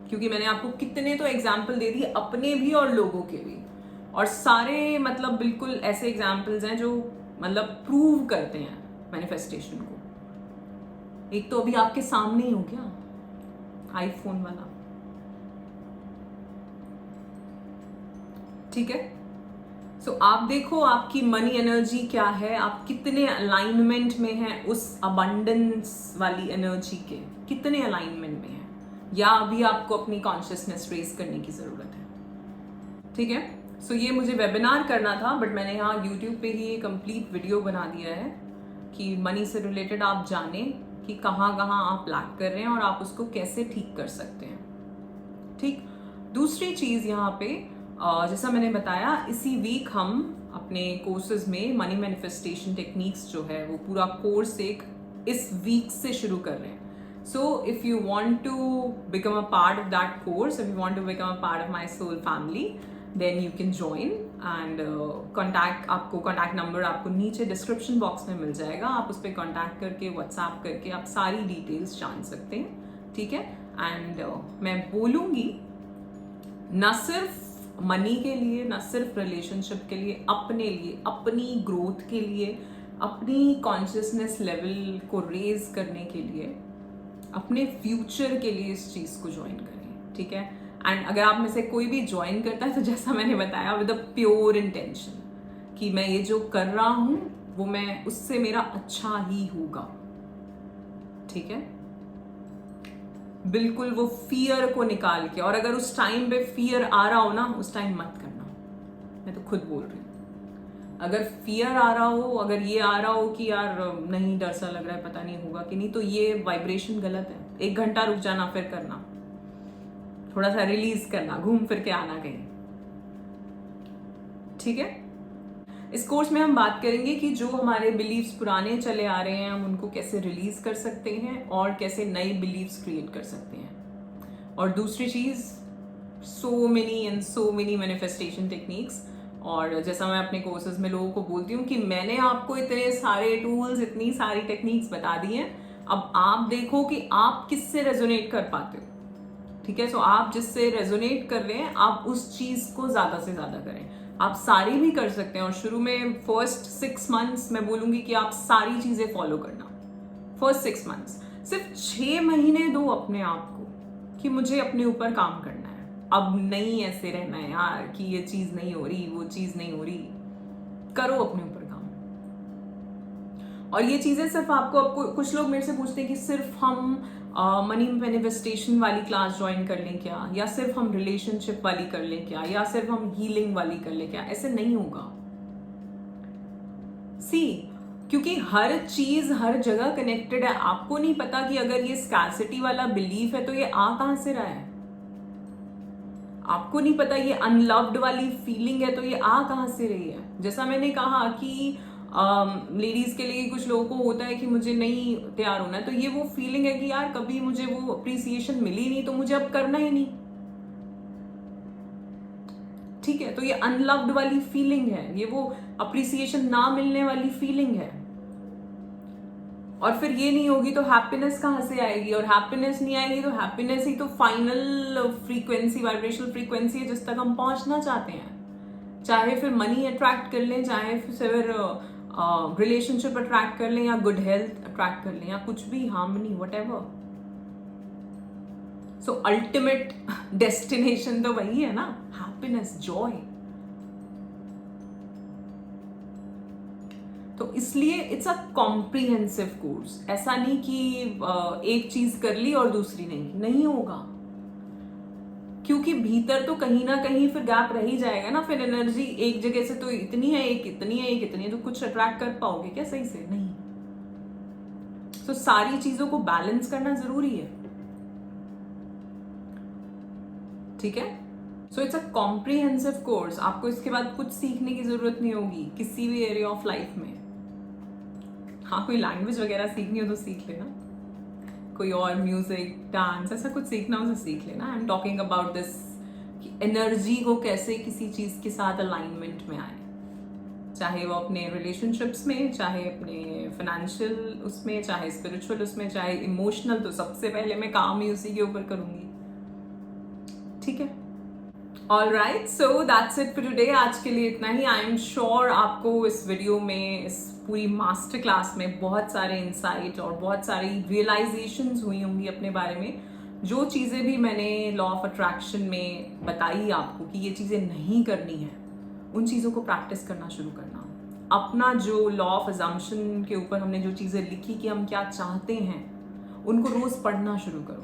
क्योंकि मैंने आपको कितने तो एग्जाम्पल दे दिए, अपने भी और लोगों के भी, और सारे मतलब बिल्कुल ऐसे एग्जाम्पल्स हैं जो मतलब प्रूव करते हैं मैनिफेस्टेशन को। एक तो अभी आपके सामने ही हो गया, आईफोन वाला, ठीक है। सो आप देखो आपकी मनी एनर्जी क्या है, आप कितने अलाइनमेंट में हैं उस अबंडेंस वाली एनर्जी के, कितने अलाइनमेंट में हैं, या अभी आपको अपनी कॉन्शियसनेस रेज करने की जरूरत है, ठीक है। सो ये मुझे वेबिनार करना था, बट मैंने यहाँ यूट्यूब पे ही एक कंप्लीट वीडियो बना दिया है कि मनी से रिलेटेड आप जाने कि कहाँ कहाँ आप लैक कर रहे हैं और आप उसको कैसे ठीक कर सकते हैं, ठीक। दूसरी चीज यहाँ पे जैसा मैंने बताया, इसी वीक हम अपने कोर्सेज में मनी मैनिफेस्टेशन टेक्निक्स जो है वो पूरा कोर्स एक इस वीक से शुरू कर रहे हैं। So if you want to become a part of that course, if you want to become a part of my soul family, then you can join and आपको कॉन्टैक्ट नंबर आपको नीचे डिस्क्रिप्शन बॉक्स में मिल जाएगा। आप उस पर contact करके, WhatsApp करके आप सारी डिटेल्स जान सकते हैं, ठीक है। एंड मैं बोलूँगी न सिर्फ मनी के लिए, न सिर्फ रिलेशनशिप के लिए, अपने लिए, अपनी ग्रोथ के लिए, अपनी कॉन्शियसनेस लेवल को रेज करने के लिए, अपने फ्यूचर के लिए इस चीज़ को ज्वाइन करें, ठीक है। एंड अगर आप में से कोई भी ज्वाइन करता है तो जैसा मैंने बताया, विद अ प्योर इंटेंशन कि मैं ये जो कर रहा हूँ वो मैं उससे मेरा अच्छा ही होगा, ठीक है। बिल्कुल वो फियर को निकाल के, और अगर उस टाइम पे फियर आ रहा हो ना, उस टाइम मत करना। मैं तो खुद बोल रही हूँ, अगर फियर आ रहा हो, अगर ये आ रहा हो कि यार नहीं डर सा लग रहा है, पता नहीं होगा कि नहीं, तो ये वाइब्रेशन गलत है। 1 घंटा रुक जाना, फिर करना, थोड़ा सा रिलीज करना, घूम फिर के आना कहीं, ठीक है। इस कोर्स में हम बात करेंगे कि जो हमारे बिलीव्स पुराने चले आ रहे हैं, हम उनको कैसे रिलीज कर सकते हैं और कैसे नए बिलीव्स क्रिएट कर सकते हैं। और दूसरी चीज, सो मेनी मैनिफेस्टेशन टेक्निक्स। और जैसा मैं अपने कोर्सेज में लोगों को बोलती हूँ कि मैंने आपको इतने सारे टूल्स, इतनी सारी टेक्निक्स बता दी हैं, अब आप देखो कि आप किससे रेजोनेट कर पाते हो, ठीक है। सो आप जिससे रेजोनेट कर रहे हैं, आप उस चीज को ज्यादा से ज्यादा करें। आप सारी भी कर सकते हैं, और शुरू में फर्स्ट 6 मंथ्स मैं बोलूंगी कि आप सारी चीजें फॉलो करना। फर्स्ट 6 मंथ्स, सिर्फ 6 महीने दो अपने आप को कि मुझे अपने ऊपर काम करना है, अब नहीं ऐसे रहना है यार कि ये चीज नहीं हो रही, वो चीज नहीं हो रही। करो अपने ऊपर काम। और ये चीजें सिर्फ आपको कुछ लोग मेरे से पूछते हैं कि सिर्फ हम मनी मैनिफेस्टेशन वाली क्लास ज्वाइन कर लें क्या, या सिर्फ हम रिलेशनशिप वाली कर लें क्या, या सिर्फ हम हीलिंग वाली कर लें क्या। ऐसे नहीं होगा। सी, क्योंकि हर चीज हर जगह कनेक्टेड है। आपको नहीं पता कि अगर ये स्कैर्सिटी वाला बिलीफ है तो ये आ कहां से रहा है। आपको नहीं पता ये अनलव्ड वाली फीलिंग है तो ये आ कहां से रही है। जैसा मैंने कहा कि लेडीज के लिए कुछ लोगों को होता है कि मुझे नहीं तैयार होना है, तो ये वो फीलिंग है कि यार कभी मुझे वो अप्रिसिएशन मिली नहीं तो मुझे अब करना ही नहीं, ठीक है। तो ये अनलव्ड वाली फीलिंग है, ये वो अप्रिसिएशन ना मिलने वाली फीलिंग है। और फिर ये नहीं होगी तो हैप्पीनेस कहां से आएगी, और हैप्पीनेस नहीं आएगी तो हैप्पीनेस ही तो फाइनल फ्रीक्वेंसी, वाइब्रेशनल फ्रीक्वेंसी है जिस तक हम पहुंचना चाहते हैं। चाहे फिर मनी अट्रैक्ट कर लें, चाहे फिर रिलेशनशिप अट्रैक्ट कर लें, या गुड हेल्थ अट्रैक्ट कर लें, या कुछ भी, हार्मनी, व्हाटएवर। सो अल्टीमेट डेस्टिनेशन तो वही है ना, हैप्पीनेस, जॉय। तो इसलिए इट्स अ कॉम्प्रिहेंसिव कोर्स। ऐसा नहीं कि एक चीज कर ली और दूसरी नहीं होगा, क्योंकि भीतर तो कहीं ना कहीं फिर गैप रह ही जाएगा ना। फिर एनर्जी एक जगह से तो इतनी है, एक इतनी है, एक इतनी है, तो कुछ अट्रैक्ट कर पाओगे क्या सही से? नहीं। तो सारी चीजों को बैलेंस करना जरूरी है, ठीक है। So it's a comprehensive course. आपको इसके बाद कुछ सीखने की जरूरत नहीं होगी किसी भी एरिया ऑफ लाइफ में। हाँ, कोई लैंग्वेज वगैरह सीखनी हो तो सीख लेना, कोई और म्यूजिक, डांस, ऐसा कुछ सीखना हो तो सीख लेना। आई am talking about this, energy को कैसे किसी चीज के साथ अलाइनमेंट में आए, चाहे वो अपने रिलेशनशिप्स में, चाहे अपने फाइनेंशियल उसमें, चाहे स्पिरिचुअल उसमें, चाहे इमोशनल। तो सबसे पहले मैं काम ही उसी के ऊपर करूंगी, ठीक है। All right, so that's it for today. आज के लिए इतना ही। आई एम श्योर आपको इस वीडियो में, इस पूरी मास्टर क्लास में बहुत सारे इंसाइट और बहुत सारी रियलाइजेशंस हुई होंगी अपने बारे में। जो चीज़ें भी मैंने लॉ ऑफ अट्रैक्शन में बताई आपको कि ये चीज़ें नहीं करनी है, उन चीज़ों को प्रैक्टिस करना शुरू करना। अपना जो लॉ ऑफ अजम्पशन के ऊपर हमने जो चीज़ें लिखी कि हम क्या चाहते हैं, उनको रोज़ पढ़ना शुरू करो,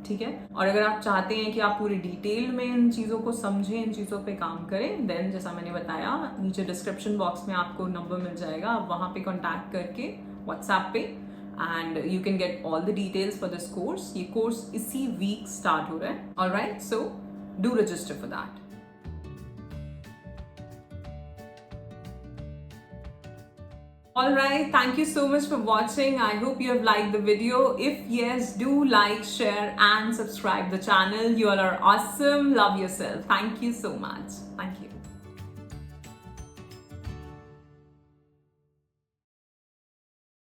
ठीक है। और अगर आप चाहते हैं कि आप पूरी डिटेल में इन चीज़ों को समझें, इन चीज़ों पे काम करें, देन जैसा मैंने बताया नीचे डिस्क्रिप्शन बॉक्स में आपको नंबर मिल जाएगा, आप वहाँ पे कॉन्टैक्ट करके व्हाट्सएप पे, and you can get all the details for this course. ये कोर्स इसी वीक स्टार्ट हो रहा है। Alright, so do register for that. Alright, thank you so much for watching. I hope you have liked the video. If yes, do like, share and subscribe the channel. You all are awesome. Love yourself. Thank you so much. Thank you.